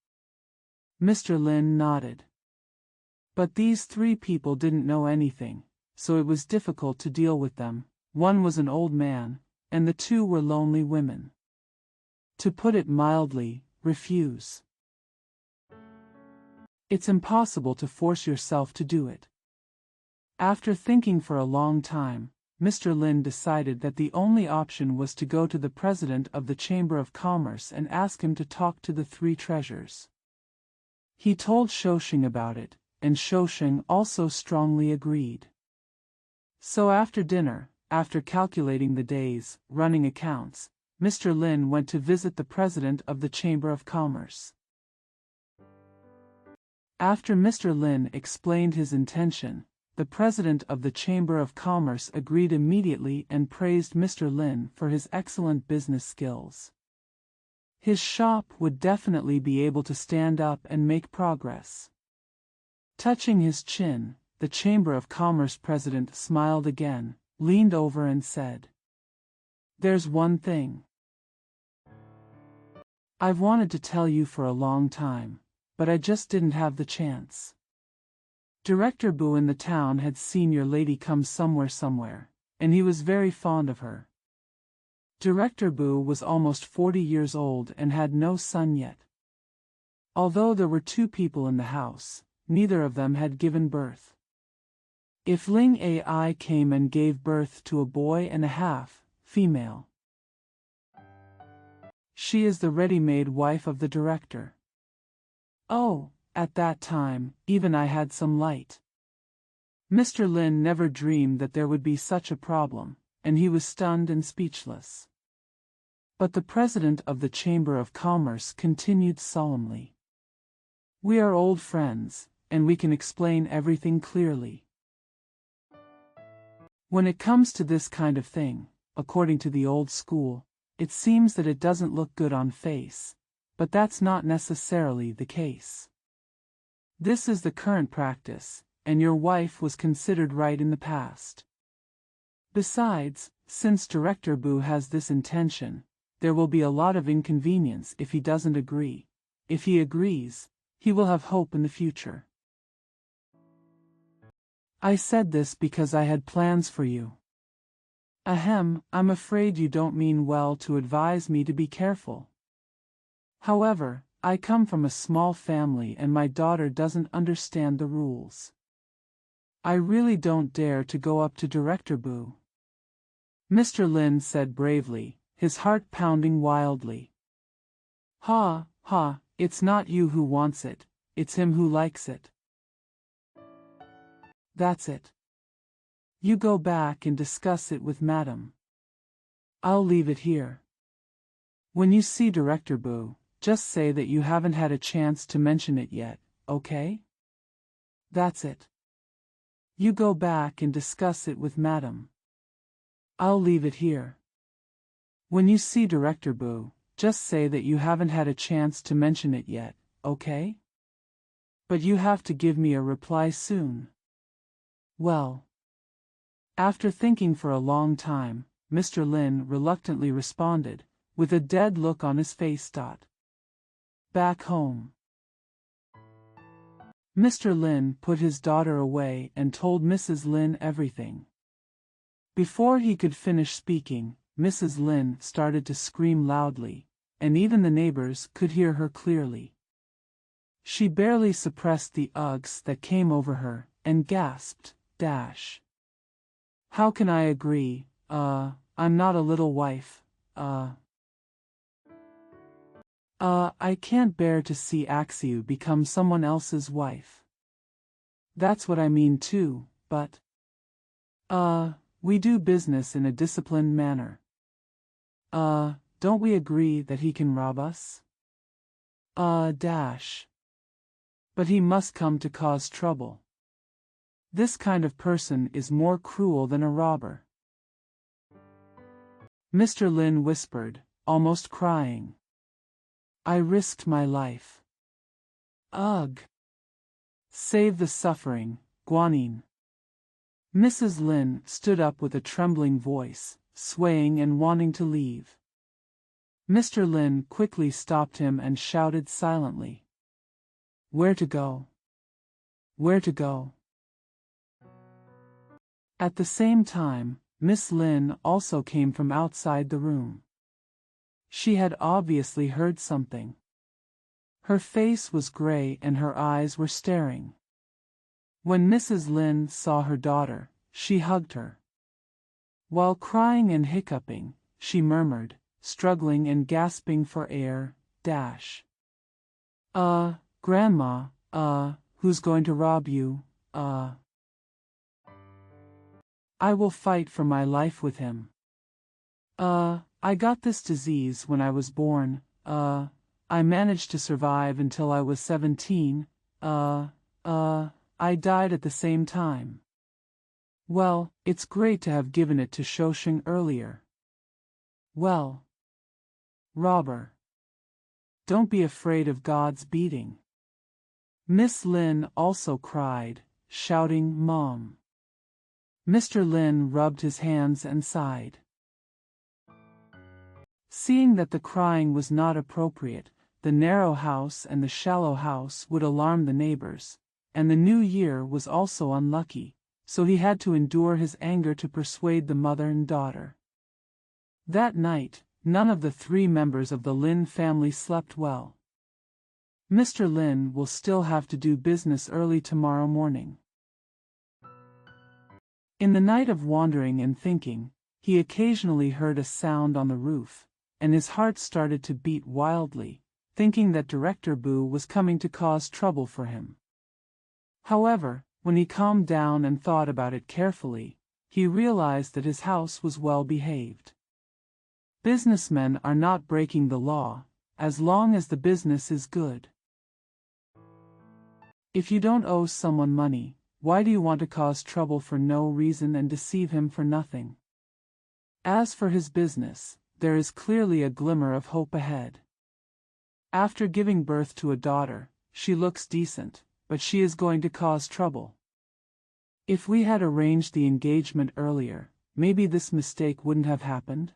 Mr. Lin nodded. But these 3 people didn't know anything, so it was difficult to deal with them. One was an old man, and the 2 were lonely women. To put it mildly, refuse. It's impossible to force yourself to do it. After thinking for a long time, Mr. Lin decided that the only option was to go to the president of the Chamber of Commerce and ask him to talk to the 3 treasures. He told Shoushing about it, and Shoushing also strongly agreed. So after dinner, after calculating the days, running accounts, Mr. Lin went to visit the president of the Chamber of Commerce. After Mr. Lin explained his intention, the president of the Chamber of Commerce agreed immediately and praised Mr. Lin for his excellent business skills. His shop would definitely be able to stand up and make progress. Touching his chin, the Chamber of Commerce president smiled again, leaned over and said, "There's one thing I've wanted to tell you for a long time, but I just didn't have the chance. Director Bu in the town had seen your lady come somewhere, and he was very fond of her. Director Bu was almost 40 years old and had no son yet. Although there were 2 people in the house, neither of them had given birth. If Ling Ai came and gave birth to a boy and a half, female, she is the ready-made wife of the director." Oh, at that time, even I had some light. Mr. Lin never dreamed that there would be such a problem, and he was stunned and speechless. But the president of the Chamber of Commerce continued solemnly. "We are old friends, and we can explain everything clearly. When it comes to this kind of thing, according to the old school, it seems that it doesn't look good on face, but that's not necessarily the case. This is the current practice, and your wife was considered right in the past. Besides, since Director Bu has this intention, there will be a lot of inconvenience if he doesn't agree. If he agrees, he will have hope in the future. I said this because I had plans for you. Ahem, I'm afraid you don't mean well to advise me to be careful. However, I come from a small family and my daughter doesn't understand the rules. I really don't dare to go up to Director Bu." Mr. Lin said bravely, his heart pounding wildly. "Ha, ha, it's not you who wants it, it's him who likes it. That's it. You go back and discuss it with Madam. I'll leave it here. When you see Director Bu, just say that you haven't had a chance to mention it yet, okay? That's it. You go back and discuss it with Madam. I'll leave it here. When you see Director Boo, just say that you haven't had a chance to mention it yet, okay? But you have to give me a reply soon. Well. After thinking for a long time, Mr. Lin reluctantly responded, with a dead look on his face. Back home. Mr. Lin put his daughter away and told Mrs. Lin everything. Before he could finish speaking, Mrs. Lin started to scream loudly, and even the neighbors could hear her clearly. She barely suppressed the ughs that came over her, and gasped, How can I agree, I'm not a little wife, I can't bear to see Axiu become someone else's wife. That's what I mean too, but, we do business in a disciplined manner. Don't we agree that he can rob us? But he must come to cause trouble. This kind of person is more cruel than a robber. Mr. Lin whispered, almost crying. I risked my life. Ugh! Save the suffering, Guanyin. Mrs. Lin stood up with a trembling voice, swaying and wanting to leave. Mr. Lin quickly stopped him and shouted silently. Where to go? Where to go? At the same time, Miss Lin also came from outside the room. She had obviously heard something. Her face was gray and her eyes were staring. When Mrs. Lin saw her daughter, she hugged her. While crying and hiccuping, she murmured, struggling and gasping for air, Grandma, who's going to rob you, I will fight for my life with him. I got this disease when I was born, I managed to survive until I was 17, I died at the same time. Well, it's great to have given it to Shousheng earlier. Well. Robber. Don't be afraid of God's beating. Miss Lin also cried, shouting, Mom. Mr. Lin rubbed his hands and sighed. Seeing that the crying was not appropriate, the narrow house and the shallow house would alarm the neighbors, and the new year was also unlucky, so he had to endure his anger to persuade the mother and daughter. That night, none of the 3 members of the Lin family slept well. Mr. Lin will still have to do business early tomorrow morning. In the night of wandering and thinking, he occasionally heard a sound on the roof, and his heart started to beat wildly, thinking that Director Boo was coming to cause trouble for him. However, when he calmed down and thought about it carefully, he realized that his house was well behaved. Businessmen are not breaking the law, as long as the business is good. If you don't owe someone money, why do you want to cause trouble for no reason and deceive him for nothing? As for his business, there is clearly a glimmer of hope ahead. After giving birth to a daughter, she looks decent, but she is going to cause trouble. If we had arranged the engagement earlier, maybe this mistake wouldn't have happened.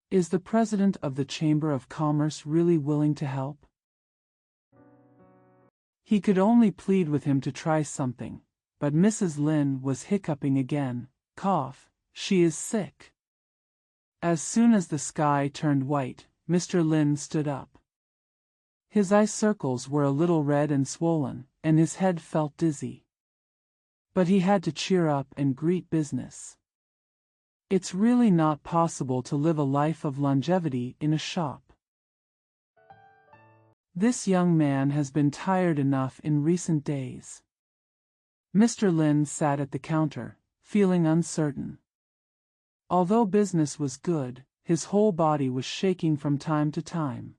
Is the president of the Chamber of Commerce really willing to help? He could only plead with him to try something, but Mrs. Lin was hiccuping again, she is sick. As soon as the sky turned white, Mr. Lin stood up. His eye circles were a little red and swollen, and his head felt dizzy. But he had to cheer up and greet business. It's really not possible to live a life of longevity in a shop. This young man has been tired enough in recent days. Mr. Lin sat at the counter, feeling uncertain. Although business was good, his whole body was shaking from time to time.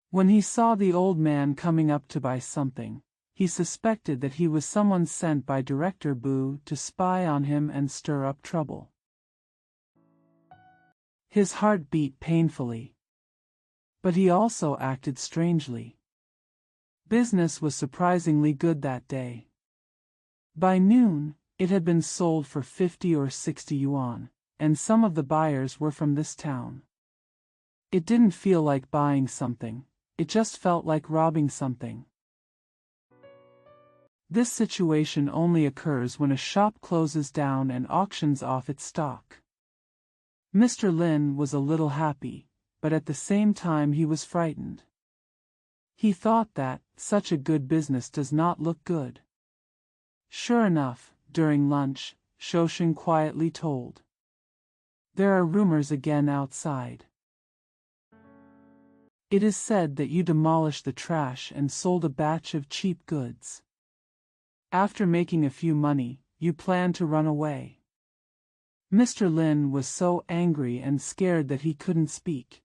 When he saw the old man coming up to buy something, he suspected that he was someone sent by Director Bu to spy on him and stir up trouble. His heart beat painfully. But he also acted strangely. Business was surprisingly good that day. By noon, it had been sold for 50 or 60 yuan, and some of the buyers were from this town. It didn't feel like buying something, it just felt like robbing something. This situation only occurs when a shop closes down and auctions off its stock. Mr. Lin was a little happy, but at the same time he was frightened. He thought that such a good business does not look good. Sure enough, during lunch, Shoshin quietly told. There are rumors again outside. It is said that you demolished the trash and sold a batch of cheap goods. After making a few money, you plan to run away. Mr. Lin was so angry and scared that he couldn't speak.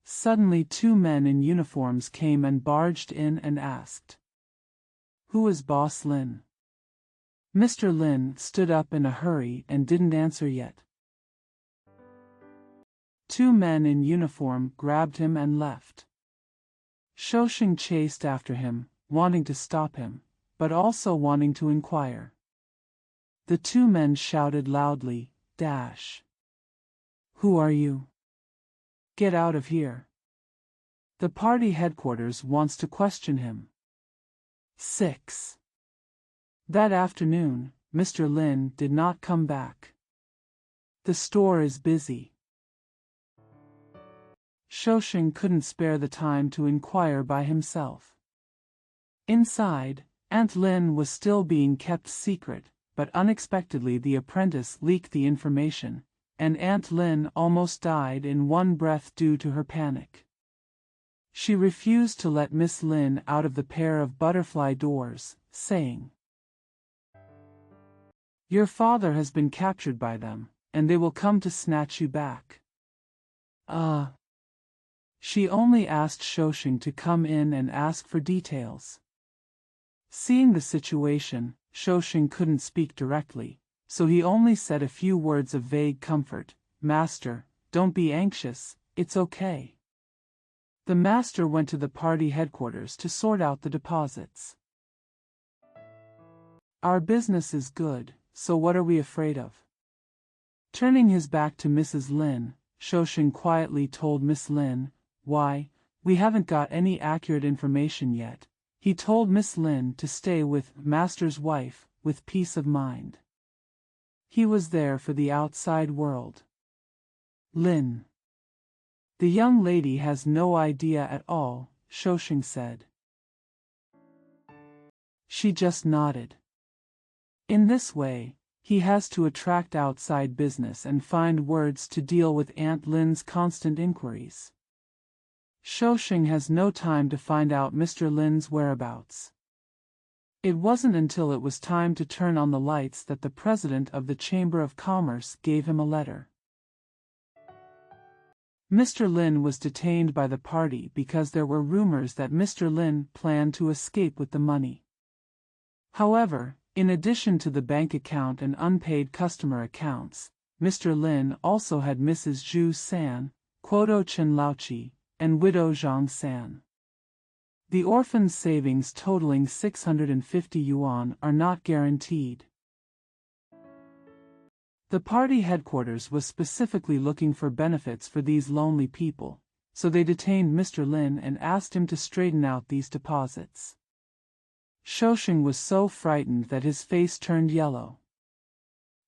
Suddenly 2 men in uniforms came and barged in and asked, "Who is Boss Lin?" Mr. Lin stood up in a hurry and didn't answer yet. 2 men in uniform grabbed him and left. Shoshin chased after him, wanting to stop him, but also wanting to inquire. The 2 men shouted loudly, "Dash! Who are you? Get out of here. The party headquarters wants to question him." 6. That afternoon, Mr. Lin did not come back. The store is busy. Shoshin couldn't spare the time to inquire by himself. Inside, Aunt Lin was still being kept secret, but unexpectedly the apprentice leaked the information, and Aunt Lin almost died in one breath due to her panic. She refused to let Miss Lin out of the pair of butterfly doors, saying, "Your father has been captured by them, and they will come to snatch you back." She only asked Shoshin to come in and ask for details. Seeing the situation, Shoshin couldn't speak directly, so he only said a few words of vague comfort. "Master, don't be anxious, it's okay." The master went to the party headquarters to sort out the deposits. "Our business is good, so what are we afraid of?" Turning his back to Mrs. Lin, Shoshin quietly told Miss Lin, "Why, we haven't got any accurate information yet." He told Miss Lin to stay with Master's wife, with peace of mind. He was there for the outside world. "Lin. The young lady has no idea at all," Shoshin said. She just nodded. In this way, he has to attract outside business and find words to deal with Aunt Lin's constant inquiries. Shoshin has no time to find out Mr. Lin's whereabouts. It wasn't until it was time to turn on the lights that the president of the Chamber of Commerce gave him a letter. Mr. Lin was detained by the party because there were rumors that Mr. Lin planned to escape with the money. However, in addition to the bank account and unpaid customer accounts, Mr. Lin also had Mrs. Zhu San, Quoto Chen Laochi, and widow Zhang San. The orphan's savings totaling 650 yuan are not guaranteed. The party headquarters was specifically looking for benefits for these lonely people, so they detained Mr. Lin and asked him to straighten out these deposits. Shoshin was so frightened that his face turned yellow.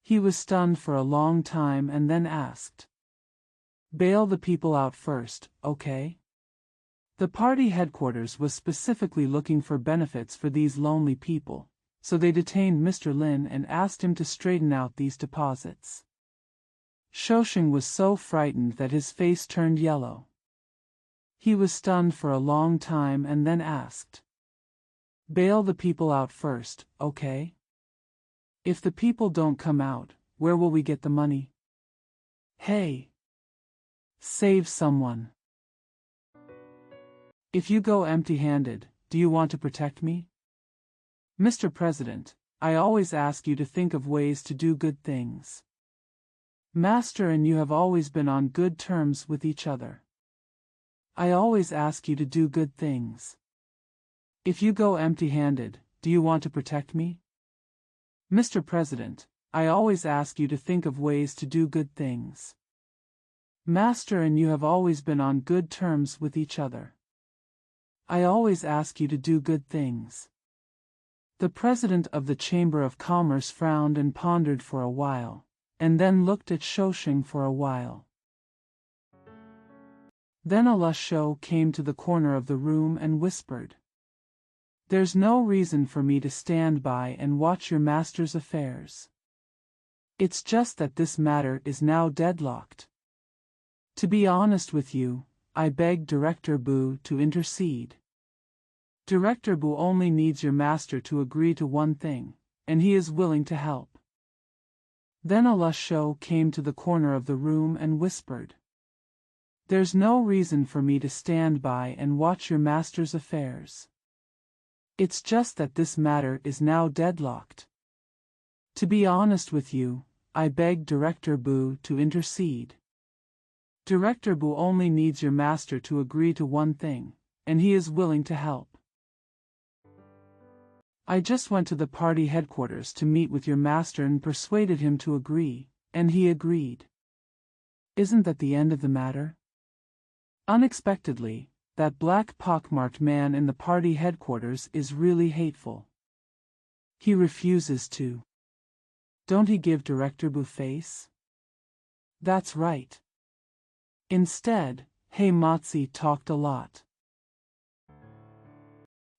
He was stunned for a long time and then asked, "Bail the people out first, okay?" The party headquarters was specifically looking for benefits for these lonely people, so they detained Mr. Lin and asked him to straighten out these deposits. Shoshin was so frightened that his face turned yellow. He was stunned for a long time and then asked, "Bail the people out first, okay? If the people don't come out, where will we get the money? Hey! Save someone!" If you go empty-handed, do you want to protect me? Mr. President, I always ask you to think of ways to do good things. Master and you have always been on good terms with each other. I always ask you to do good things. If you go empty-handed, do you want to protect me? Mr. President, I always ask you to think of ways to do good things. Master and you have always been on good terms with each other. I always ask you to do good things. The President of the Chamber of Commerce frowned and pondered for a while, and then looked at Shoushing for a while. Then Shou came to the corner of the room and whispered, "There's no reason for me to stand by and watch your master's affairs. It's just that this matter is now deadlocked. To be honest with you, I beg Director Bu to intercede. Director Bu only needs your master to agree to one thing, and he is willing to help." Then Shou came to the corner of the room and whispered, "There's no reason for me to stand by and watch your master's affairs. It's just that this matter is now deadlocked. To be honest with you, I beg Director Bu to intercede. Director Bu only needs your master to agree to one thing, and he is willing to help. I just went to the party headquarters to meet with your master and persuaded him to agree, and he agreed. Isn't that the end of the matter?" Unexpectedly, that black pockmarked man in the party headquarters is really hateful. He refuses to. Don't he give Director Bu face? That's right. Instead, Matsi talked a lot.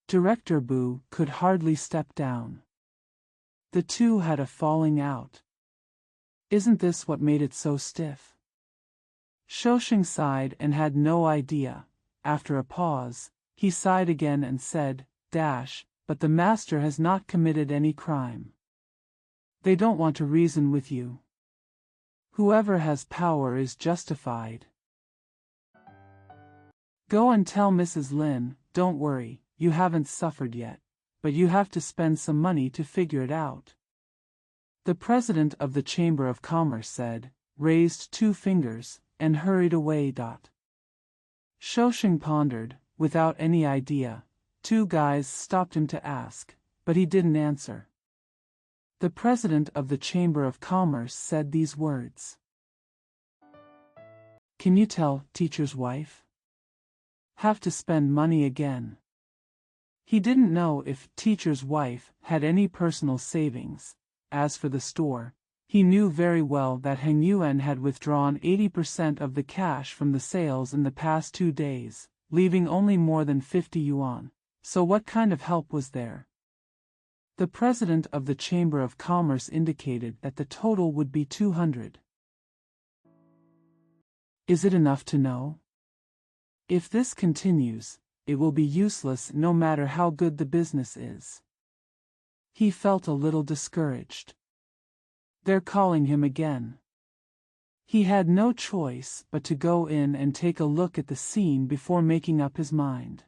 Director Bu could hardly step down. The two had a falling out. Isn't this what made it so stiff? Shoushing sighed and had no idea. After a pause, he sighed again and said, "But the master has not committed any crime. They don't want to reason with you. Whoever has power is justified. Go and tell Mrs. Lin, don't worry. You haven't suffered yet, but you have to spend some money to figure it out." The President of the Chamber of Commerce said, raised 2 fingers, and hurried away. Shoushing pondered, without any idea. 2 guys stopped him to ask, but he didn't answer. The President of the Chamber of Commerce said these words. "Can you tell teacher's wife? Have to spend money again." He didn't know if teacher's wife had any personal savings. As for the store, he knew very well that Heng Yuan had withdrawn 80% of the cash from the sales in the past 2 days, leaving only more than 50 yuan. So what kind of help was there? The President of the Chamber of Commerce indicated that the total would be 200. Is it enough to know? If this continues, it will be useless no matter how good the business is. He felt a little discouraged. They're calling him again. He had no choice but to go in and take a look at the scene before making up his mind.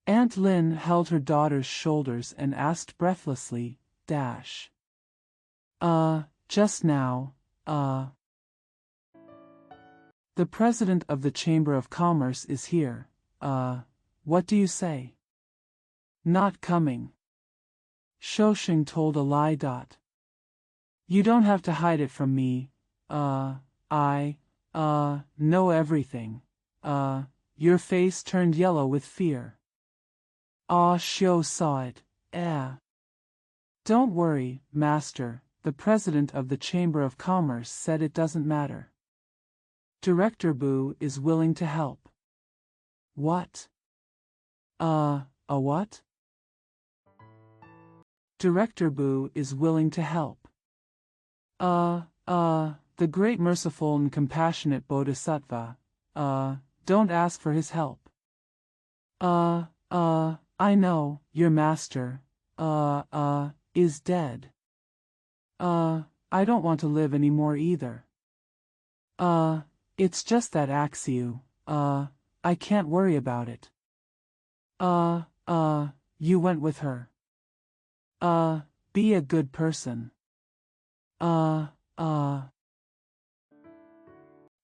Aunt Lin held her daughter's shoulders and asked breathlessly, just now, The President of the Chamber of Commerce is here. What do you say? Not coming. Shoushing told a lie. You don't have to hide it from me. I know everything. Your face turned yellow with fear. Xiu saw it. Don't worry, Master, the President of the Chamber of Commerce said it doesn't matter. Director Bu is willing to help. What? A what? Director Bu is willing to help. The great merciful and compassionate Bodhisattva, don't ask for his help. I know, your master, is dead. I don't want to live anymore either. It's just that Axiu, I can't worry about it. You went with her. Be a good person.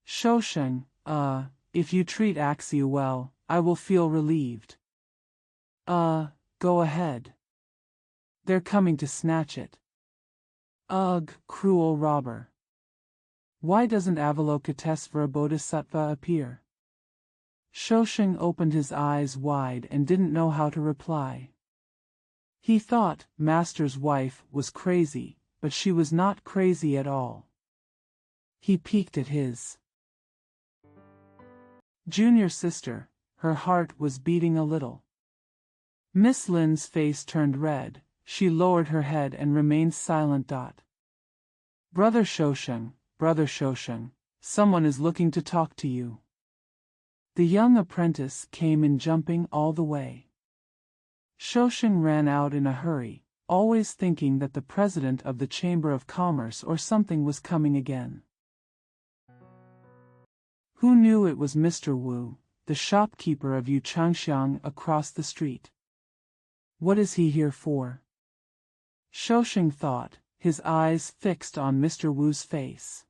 Shousheng, if you treat Axia well, I will feel relieved. Go ahead. They're coming to snatch it. Ugh, cruel robber. Why doesn't Avalokitesvara Bodhisattva appear? Shousheng opened his eyes wide and didn't know how to reply. He thought Master's wife was crazy, but she was not crazy at all. He peeked at his junior sister. Her heart was beating a little. Miss Lin's face turned red. She lowered her head and remained silent. Brother Shousheng, someone is looking to talk to you. The young apprentice came in jumping all the way. Shousheng ran out in a hurry, always thinking that the president of the Chamber of Commerce or something was coming again. Who knew it was Mr. Wu, the shopkeeper of Yuchangxiang across the street? What is he here for? Shousheng thought, his eyes fixed on Mr. Wu's face.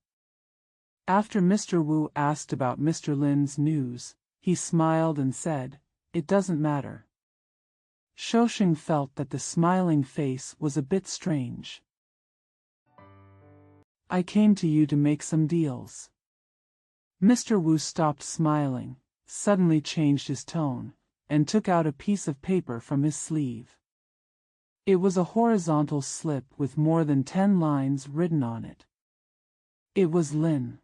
After Mr. Wu asked about Mr. Lin's news, he smiled and said, "It doesn't matter." Shousheng felt that the smiling face was a bit strange. "I came to you to make some deals." Mr. Wu stopped smiling, suddenly changed his tone, and took out a piece of paper from his sleeve. It was a horizontal slip with more than 10 lines written on it. It was Lin.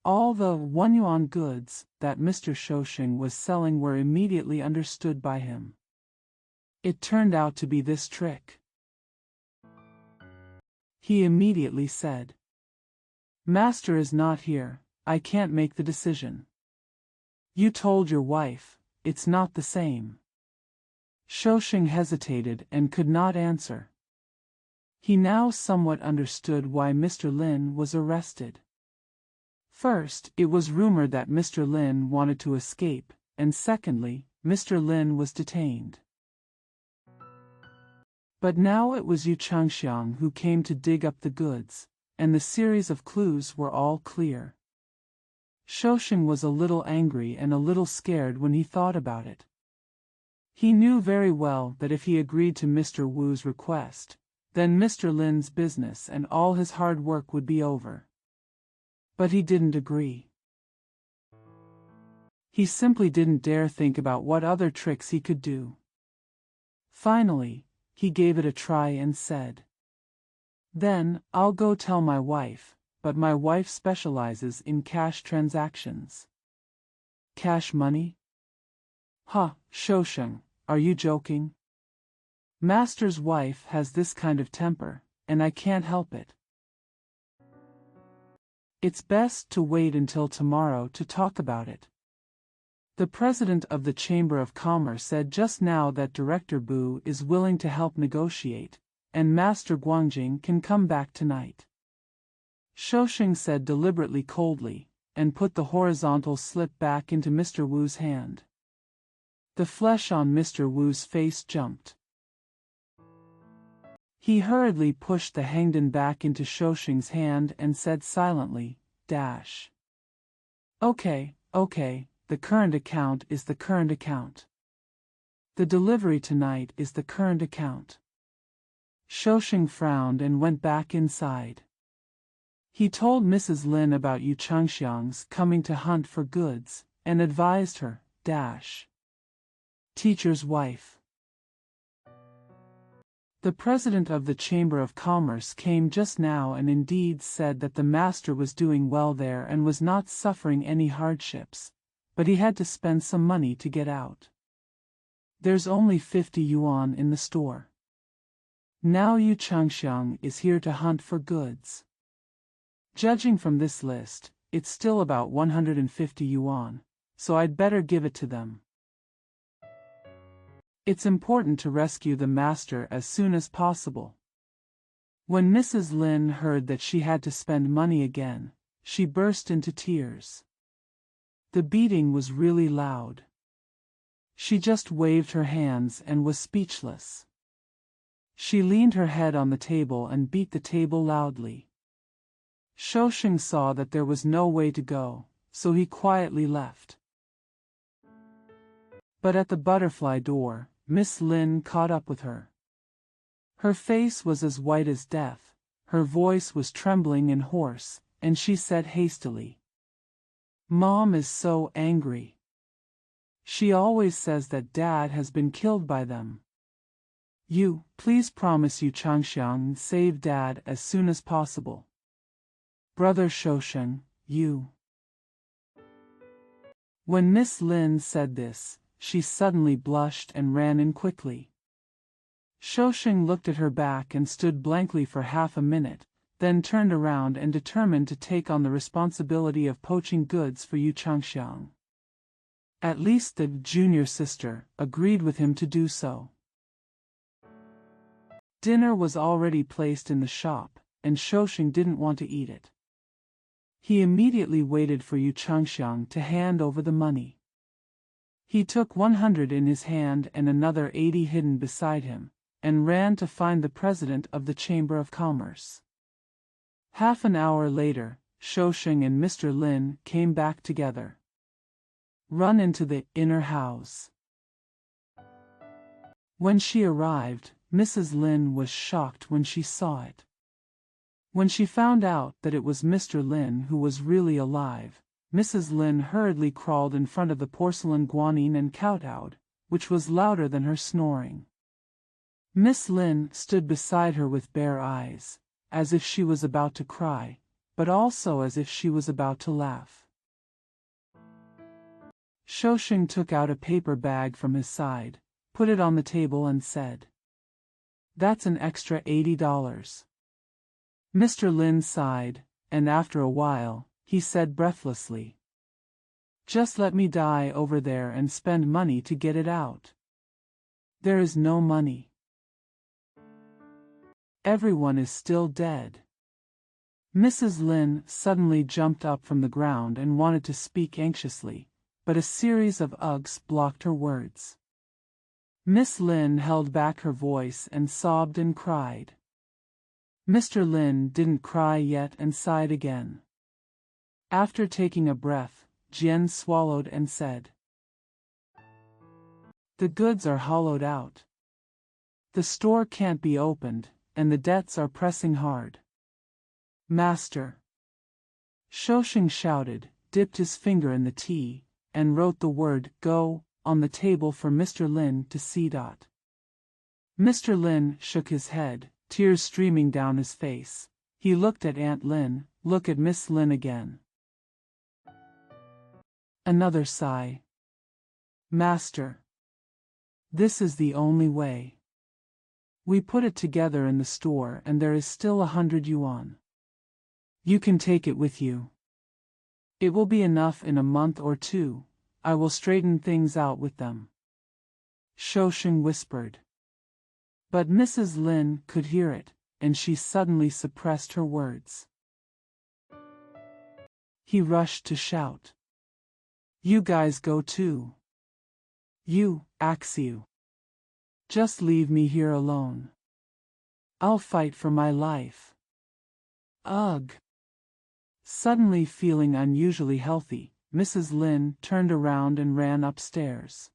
All the 1 yuan goods that Mr. Shousheng was selling were immediately understood by him. It turned out to be this trick. He immediately said, "Master is not here, I can't make the decision." "You told your wife, it's not the same." Shousheng hesitated and could not answer. He now somewhat understood why Mr. Lin was arrested. First, it was rumored that Mr. Lin wanted to escape, and secondly, Mr. Lin was detained. But now it was Yu Changxiang who came to dig up the goods, and the series of clues were all clear. Shousheng was a little angry and a little scared when he thought about it. He knew very well that if he agreed to Mr. Wu's request, then Mr. Lin's business and all his hard work would be over. But he didn't agree. He simply didn't dare think about what other tricks he could do. Finally, he gave it a try and said, "Then, I'll go tell my wife, but my wife specializes in cash transactions." "Cash money? Huh, Shousheng, are you joking? Master's wife has this kind of temper, and I can't help it. It's best to wait until tomorrow to talk about it. The president of the Chamber of Commerce said just now that Director Bu is willing to help negotiate, and Master Guangjing can come back tonight." Shousheng said deliberately coldly, and put the horizontal slip back into Mr. Wu's hand. The flesh on Mr. Wu's face jumped. He hurriedly pushed the hangdan back into Shousheng's hand and said silently, "Okay, the current account is the current account. The delivery tonight is the current account." Shousheng frowned and went back inside. He told Mrs. Lin about Yu Changxiang's coming to hunt for goods, and advised her, teacher's wife. The president of the Chamber of Commerce came just now and indeed said that the master was doing well there and was not suffering any hardships, but he had to spend some money to get out. There's only 50 yuan in the store. Now Yu Changxiang is here to hunt for goods. Judging from this list, it's still about 150 yuan, so I'd better give it to them. It's important to rescue the master as soon as possible. When Mrs. Lin heard that she had to spend money again, she burst into tears. The beating was really loud. She just waved her hands and was speechless. She leaned her head on the table and beat the table loudly. Shousheng saw that there was no way to go, so he quietly left. But at the butterfly door, Miss Lin caught up with her. Her face was as white as death, her voice was trembling and hoarse, and she said hastily, "Mom is so angry. She always says that Dad has been killed by them. You, please promise you Changxiang save Dad as soon as possible. Brother Shousheng, you." When Miss Lin said this, she suddenly blushed and ran in quickly. Shousheng looked at her back and stood blankly for half a minute, then turned around and determined to take on the responsibility of poaching goods for Yu Changxiang. At least the junior sister agreed with him to do so. Dinner was already placed in the shop, and Shousheng didn't want to eat it. He immediately waited for Yu Changxiang to hand over the money. He took 100 in his hand and another 80 hidden beside him, and ran to find the president of the Chamber of Commerce. Half an hour later, Shousheng and Mr. Lin came back together. Run into the inner house. When she arrived, Mrs. Lin was shocked when she saw it. When she found out that it was Mr. Lin who was really alive, Mrs. Lin hurriedly crawled in front of the porcelain guanyin and kowtowed, which was louder than her snoring. Miss Lin stood beside her with bare eyes, as if she was about to cry, but also as if she was about to laugh. Shousheng took out a paper bag from his side, put it on the table and said, "That's an extra $80. Mr. Lin sighed, and after a while, he said breathlessly, "Just let me die over there and spend money to get it out. There is no money. Everyone is still dead." Mrs. Lin suddenly jumped up from the ground and wanted to speak anxiously, but a series of ughs blocked her words. Miss Lin held back her voice and sobbed and cried. Mr. Lin didn't cry yet and sighed again. After taking a breath, Jian swallowed and said, "The goods are hollowed out. The store can't be opened, and the debts are pressing hard. Master." Shousheng shouted, dipped his finger in the tea, and wrote the word "Go" on the table for Mr. Lin to see. Mr. Lin shook his head, tears streaming down his face. He looked at Aunt Lin, looked at Miss Lin again. Another sigh. "Master, this is the only way. We put it together in the store and there is still 100 yuan. You can take it with you. It will be enough in a month or two. I will straighten things out with them." Shousheng whispered. But Mrs. Lin could hear it, and she suddenly suppressed her words. He rushed to shout, "You guys go too. You, Axiu. Just leave me here alone. I'll fight for my life." Ugh! Suddenly feeling unusually healthy, Mrs. Lin turned around and ran upstairs.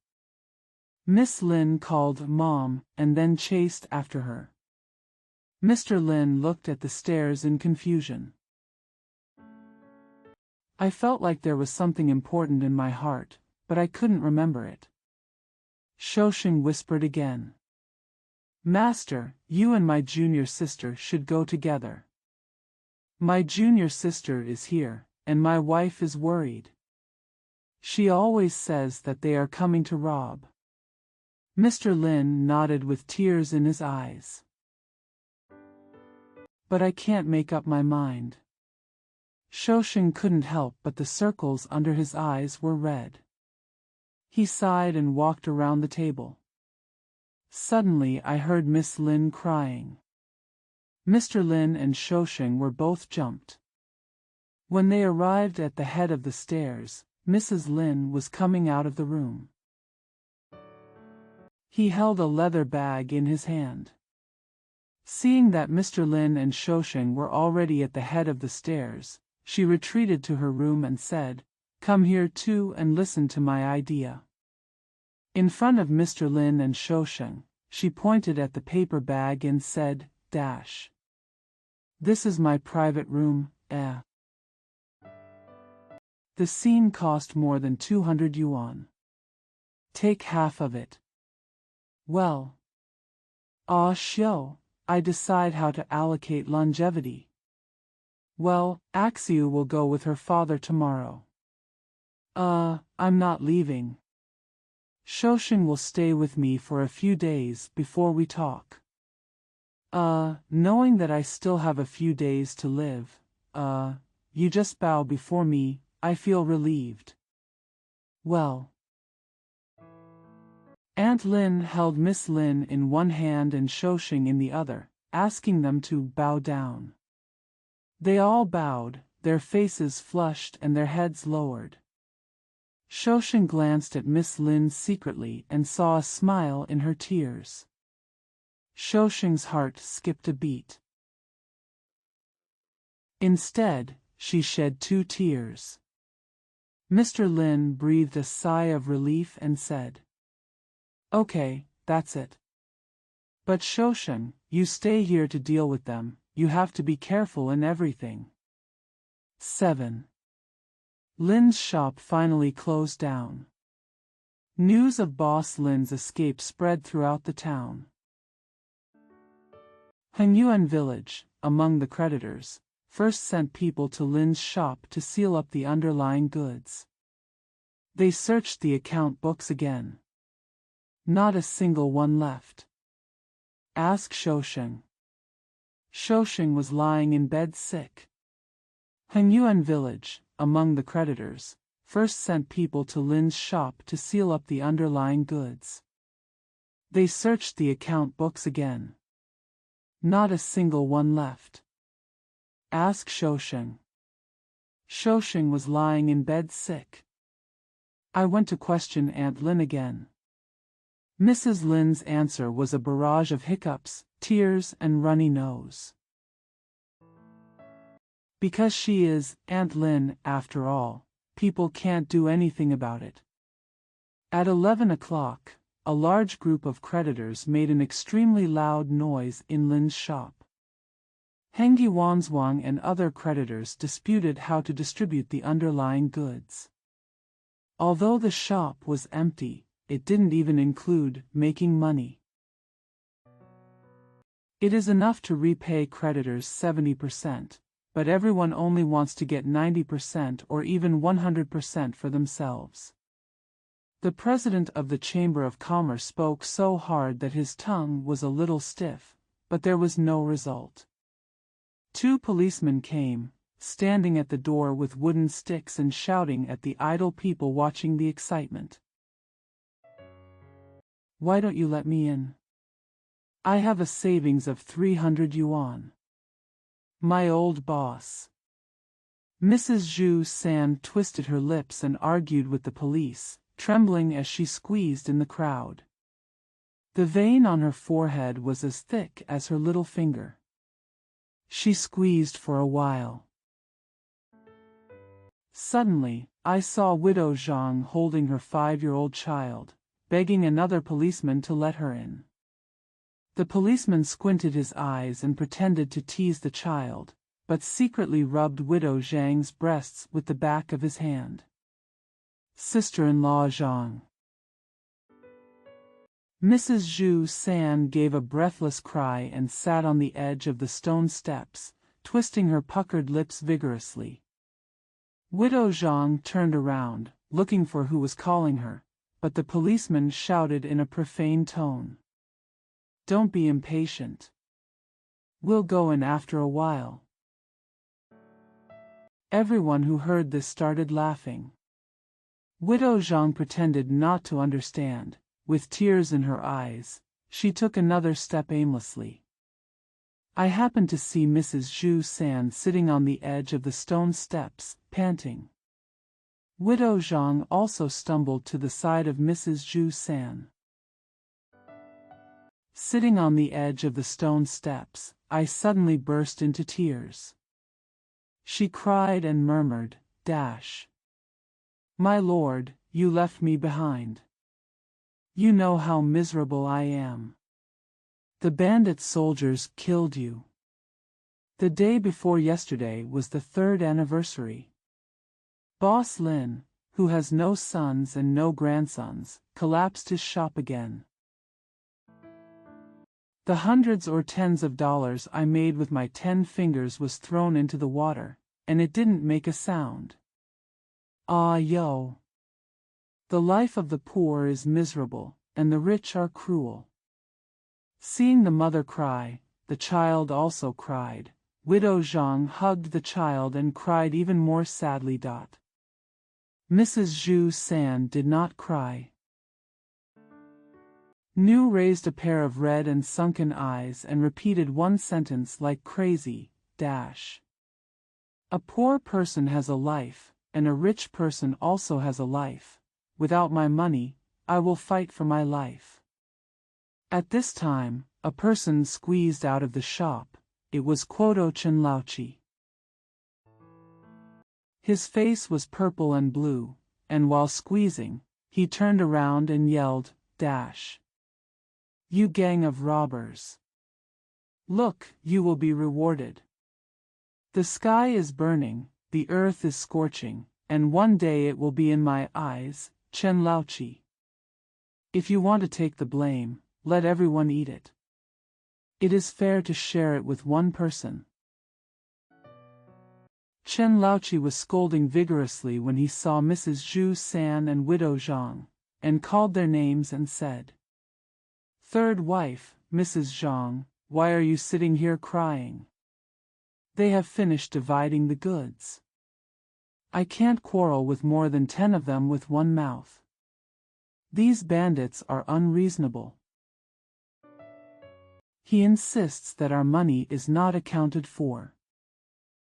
Miss Lin called "Mom" and then chased after her. Mr. Lin looked at the stairs in confusion. "I felt like there was something important in my heart, but I couldn't remember it." Shousheng whispered again. "Master, you and my junior sister should go together. My junior sister is here, and my wife is worried. She always says that they are coming to rob." Mr. Lin nodded with tears in his eyes. "But I can't make up my mind." Shousheng couldn't help but the circles under his eyes were red. He sighed and walked around the table. Suddenly I heard Miss Lin crying. Mr. Lin and Shousheng were both jumped. When they arrived at the head of the stairs, Mrs. Lin was coming out of the room. He held a leather bag in his hand. Seeing that Mr. Lin and Shousheng were already at the head of the stairs, she retreated to her room and said, "Come here too and listen to my idea." In front of Mr. Lin and Shousheng, she pointed at the paper bag and said, "This is my private room, eh?" The scene cost more than 200 yuan. Take half of it. Well. Xiu, I decide how to allocate longevity. Well, Axiu will go with her father tomorrow. I'm not leaving. Shousheng will stay with me for a few days before we talk. Knowing that I still have a few days to live, you just bow before me, I feel relieved. Well. Aunt Lin held Miss Lin in one hand and Shousheng in the other, asking them to bow down. They all bowed, their faces flushed and their heads lowered. Shousheng glanced at Miss Lin secretly and saw a smile in her tears. Shousheng's heart skipped a beat. Instead, she shed 2 tears. Mr. Lin breathed a sigh of relief and said, "Okay, that's it. But Shousheng, you stay here to deal with them, you have to be careful in everything." 7. Lin's shop finally closed down. News of Boss Lin's escape spread throughout the town. Hengyuan village, among the creditors, first sent people to Lin's shop to seal up the underlying goods. They searched the account books again. Not a single one left. Ask Shousheng. Shousheng was lying in bed sick. Hengyuan village, among the creditors, first sent people to Lin's shop to seal up the underlying goods. They searched the account books again. Not a single one left. Ask Shousheng. Shousheng was lying in bed sick. I went to question Aunt Lin again. Mrs. Lin's answer was a barrage of hiccups, tears, and runny nose. Because she is Aunt Lin, after all, people can't do anything about it. At 11 o'clock, a large group of creditors made an extremely loud noise in Lin's shop. Hengi Wanzwang and other creditors disputed how to distribute the underlying goods. Although the shop was empty, it didn't even include making money. It is enough to repay creditors 70%, but everyone only wants to get 90% or even 100% for themselves. The president of the Chamber of Commerce spoke so hard that his tongue was a little stiff, but there was no result. 2 policemen came, standing at the door with wooden sticks and shouting at the idle people watching the excitement. "Why don't you let me in? I have a savings of 300 yuan. My old boss." Mrs. Zhu San twisted her lips and argued with the police, trembling as she squeezed in the crowd. The vein on her forehead was as thick as her little finger. She squeezed for a while. Suddenly, I saw Widow Zhang holding her 5-year-old child, begging another policeman to let her in. The policeman squinted his eyes and pretended to tease the child, but secretly rubbed Widow Zhang's breasts with the back of his hand. Sister-in-law Zhang. Mrs. Zhu San gave a breathless cry and sat on the edge of the stone steps, twisting her puckered lips vigorously. Widow Zhang turned around, looking for who was calling her, but the policeman shouted in a profane tone. "Don't be impatient. We'll go in after a while." Everyone who heard this started laughing. Widow Zhang pretended not to understand. With tears in her eyes, she took another step aimlessly. I happened to see Mrs. Zhu San sitting on the edge of the stone steps, panting. Widow Zhang also stumbled to the side of Mrs. Zhu San. Sitting on the edge of the stone steps, I suddenly burst into tears. She cried and murmured, "My lord, you left me behind. You know how miserable I am. The bandit soldiers killed you. The day before yesterday was the 3rd anniversary. Boss Lin, who has no sons and no grandsons, collapsed his shop again. The hundreds or tens of dollars I made with my 10 fingers was thrown into the water, and it didn't make a sound. Ah yo! The life of the poor is miserable, and the rich are cruel." Seeing the mother cry, the child also cried. Widow Zhang hugged the child and cried even more sadly. Mrs. Zhu San did not cry. Nu raised a pair of red and sunken eyes and repeated one sentence like crazy, "A poor person has a life, and a rich person also has a life. Without my money, I will fight for my life." At this time, a person squeezed out of the shop. It was Quoto Chen Laochi. His face was purple and blue, and while squeezing, he turned around and yelled, "You gang of robbers! Look, you will be rewarded. The sky is burning, the earth is scorching, and one day it will be in my eyes, Chen Laochi. If you want to take the blame, let everyone eat it. It is fair to share it with one person." Chen Laochi was scolding vigorously when he saw Mrs. Zhu San and Widow Zhang, and called their names and said, "Third wife, Mrs. Zhang, why are you sitting here crying? They have finished dividing the goods. I can't quarrel with more than 10 of them with one mouth. These bandits are unreasonable. He insists that our money is not accounted for."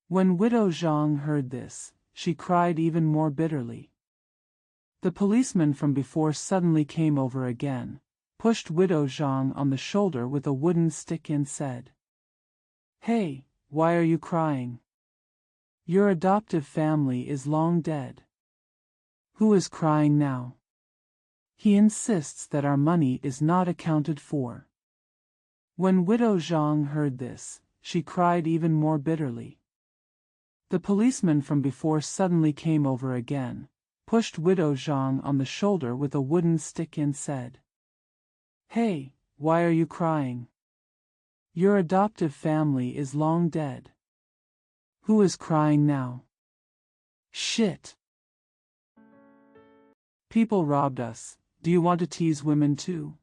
When Widow Zhang heard this, she cried even more bitterly. The policeman from before suddenly came over again, pushed Widow Zhang on the shoulder with a wooden stick and said, "Hey, why are you crying? Your adoptive family is long dead. Who is crying now? He insists that our money is not accounted for." When Widow Zhang heard this, she cried even more bitterly. The policeman from before suddenly came over again, pushed Widow Zhang on the shoulder with a wooden stick and said, "Hey, why are you crying? Your adoptive family is long dead. Who is crying now? Shit! People robbed us. Do you want to tease women too?"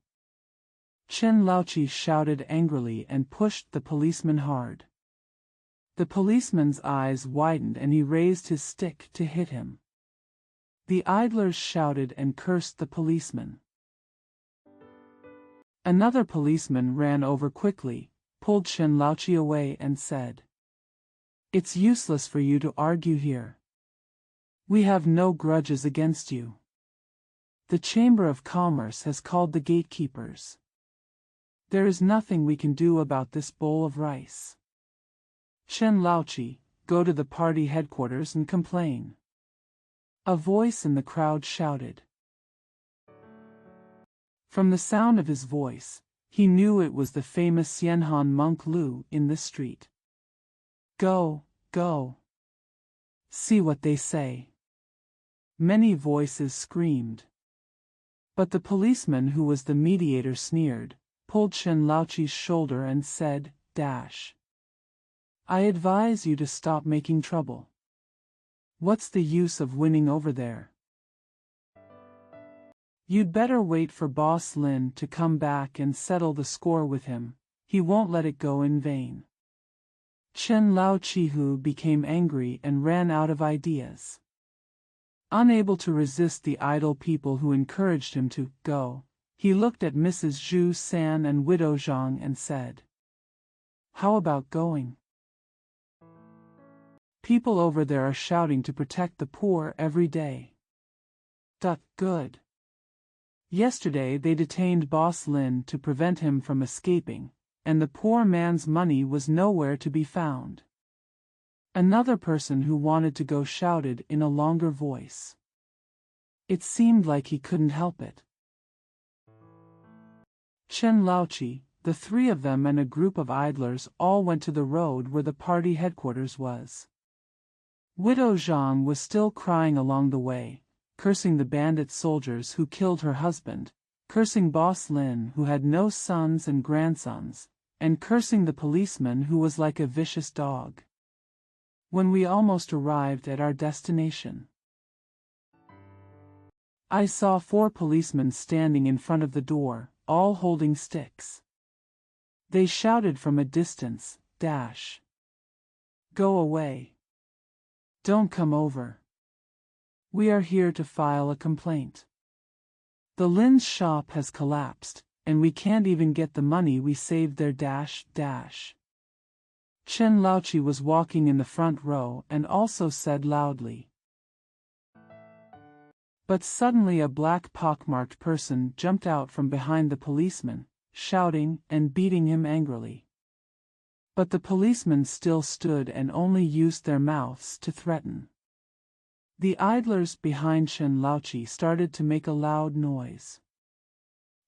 Chen Laochi shouted angrily and pushed the policeman hard. The policeman's eyes widened and he raised his stick to hit him. The idlers shouted and cursed the policeman. Another policeman ran over quickly, pulled Chen Laochi away and said, "It's useless for you to argue here. We have no grudges against you. The Chamber of Commerce has called the gatekeepers. There is nothing we can do about this bowl of rice. Chen Laochi, go to the party headquarters and complain." A voice in the crowd shouted. From the sound of his voice, he knew it was the famous Xianhan monk Lu in the street. "Go, go. See what they say." Many voices screamed. But the policeman who was the mediator sneered, pulled Chen Laochi's shoulder and said, "I advise you to stop making trouble. What's the use of winning over there? You'd better wait for Boss Lin to come back and settle the score with him. He won't let it go in vain." Chen Laochi became angry and ran out of ideas. Unable to resist the idle people who encouraged him to go, he looked at Mrs. Zhu San and Widow Zhang and said, "How about going? People over there are shouting to protect the poor every day." Good. Yesterday they detained Boss Lin to prevent him from escaping, and the poor man's money was nowhere to be found. Another person who wanted to go shouted in a longer voice. It seemed like he couldn't help it. Chen Laoqi, the three of them and a group of idlers all went to the road where the party headquarters was. Widow Zhang was still crying along the way, cursing the bandit soldiers who killed her husband, cursing Boss Lin who had no sons and grandsons, and cursing the policeman who was like a vicious dog. When we almost arrived at our destination, I saw 4 policemen standing in front of the door, all holding sticks. They shouted from a distance, "Dash! Go away! Don't come over! We are here to file a complaint. The Lin's shop has collapsed, and we can't even get the money we saved there dash dash." Chen Laoqi was walking in the front row and also said loudly. But suddenly a black pockmarked person jumped out from behind the policeman, shouting and beating him angrily. But the policemen still stood and only used their mouths to threaten. The idlers behind Chen Laoqi started to make a loud noise.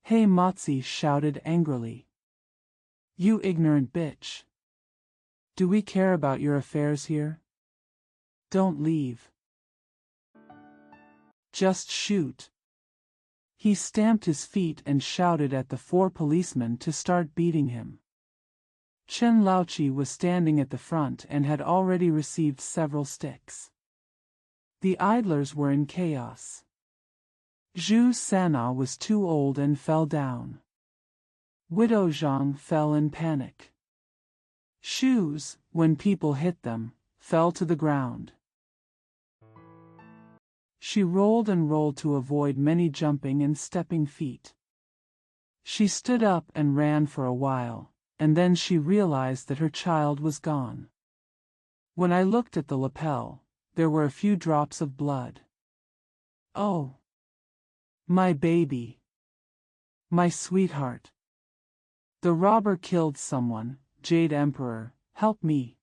"Hey Motzi," shouted angrily. "You ignorant bitch! Do we care about your affairs here? Don't leave. Just shoot." He stamped his feet and shouted at the 4 policemen to start beating him. Chen Laoqi was standing at the front and had already received several sticks. The idlers were in chaos. Zhu Sana was too old and fell down. Widow Zhang fell in panic. Shoes, when people hit them, fell to the ground. She rolled and rolled to avoid many jumping and stepping feet. She stood up and ran for a while, and then she realized that her child was gone. When I looked at the lapel, there were a few drops of blood. "Oh, my baby. My sweetheart. The robber killed someone. Jade Emperor, help me."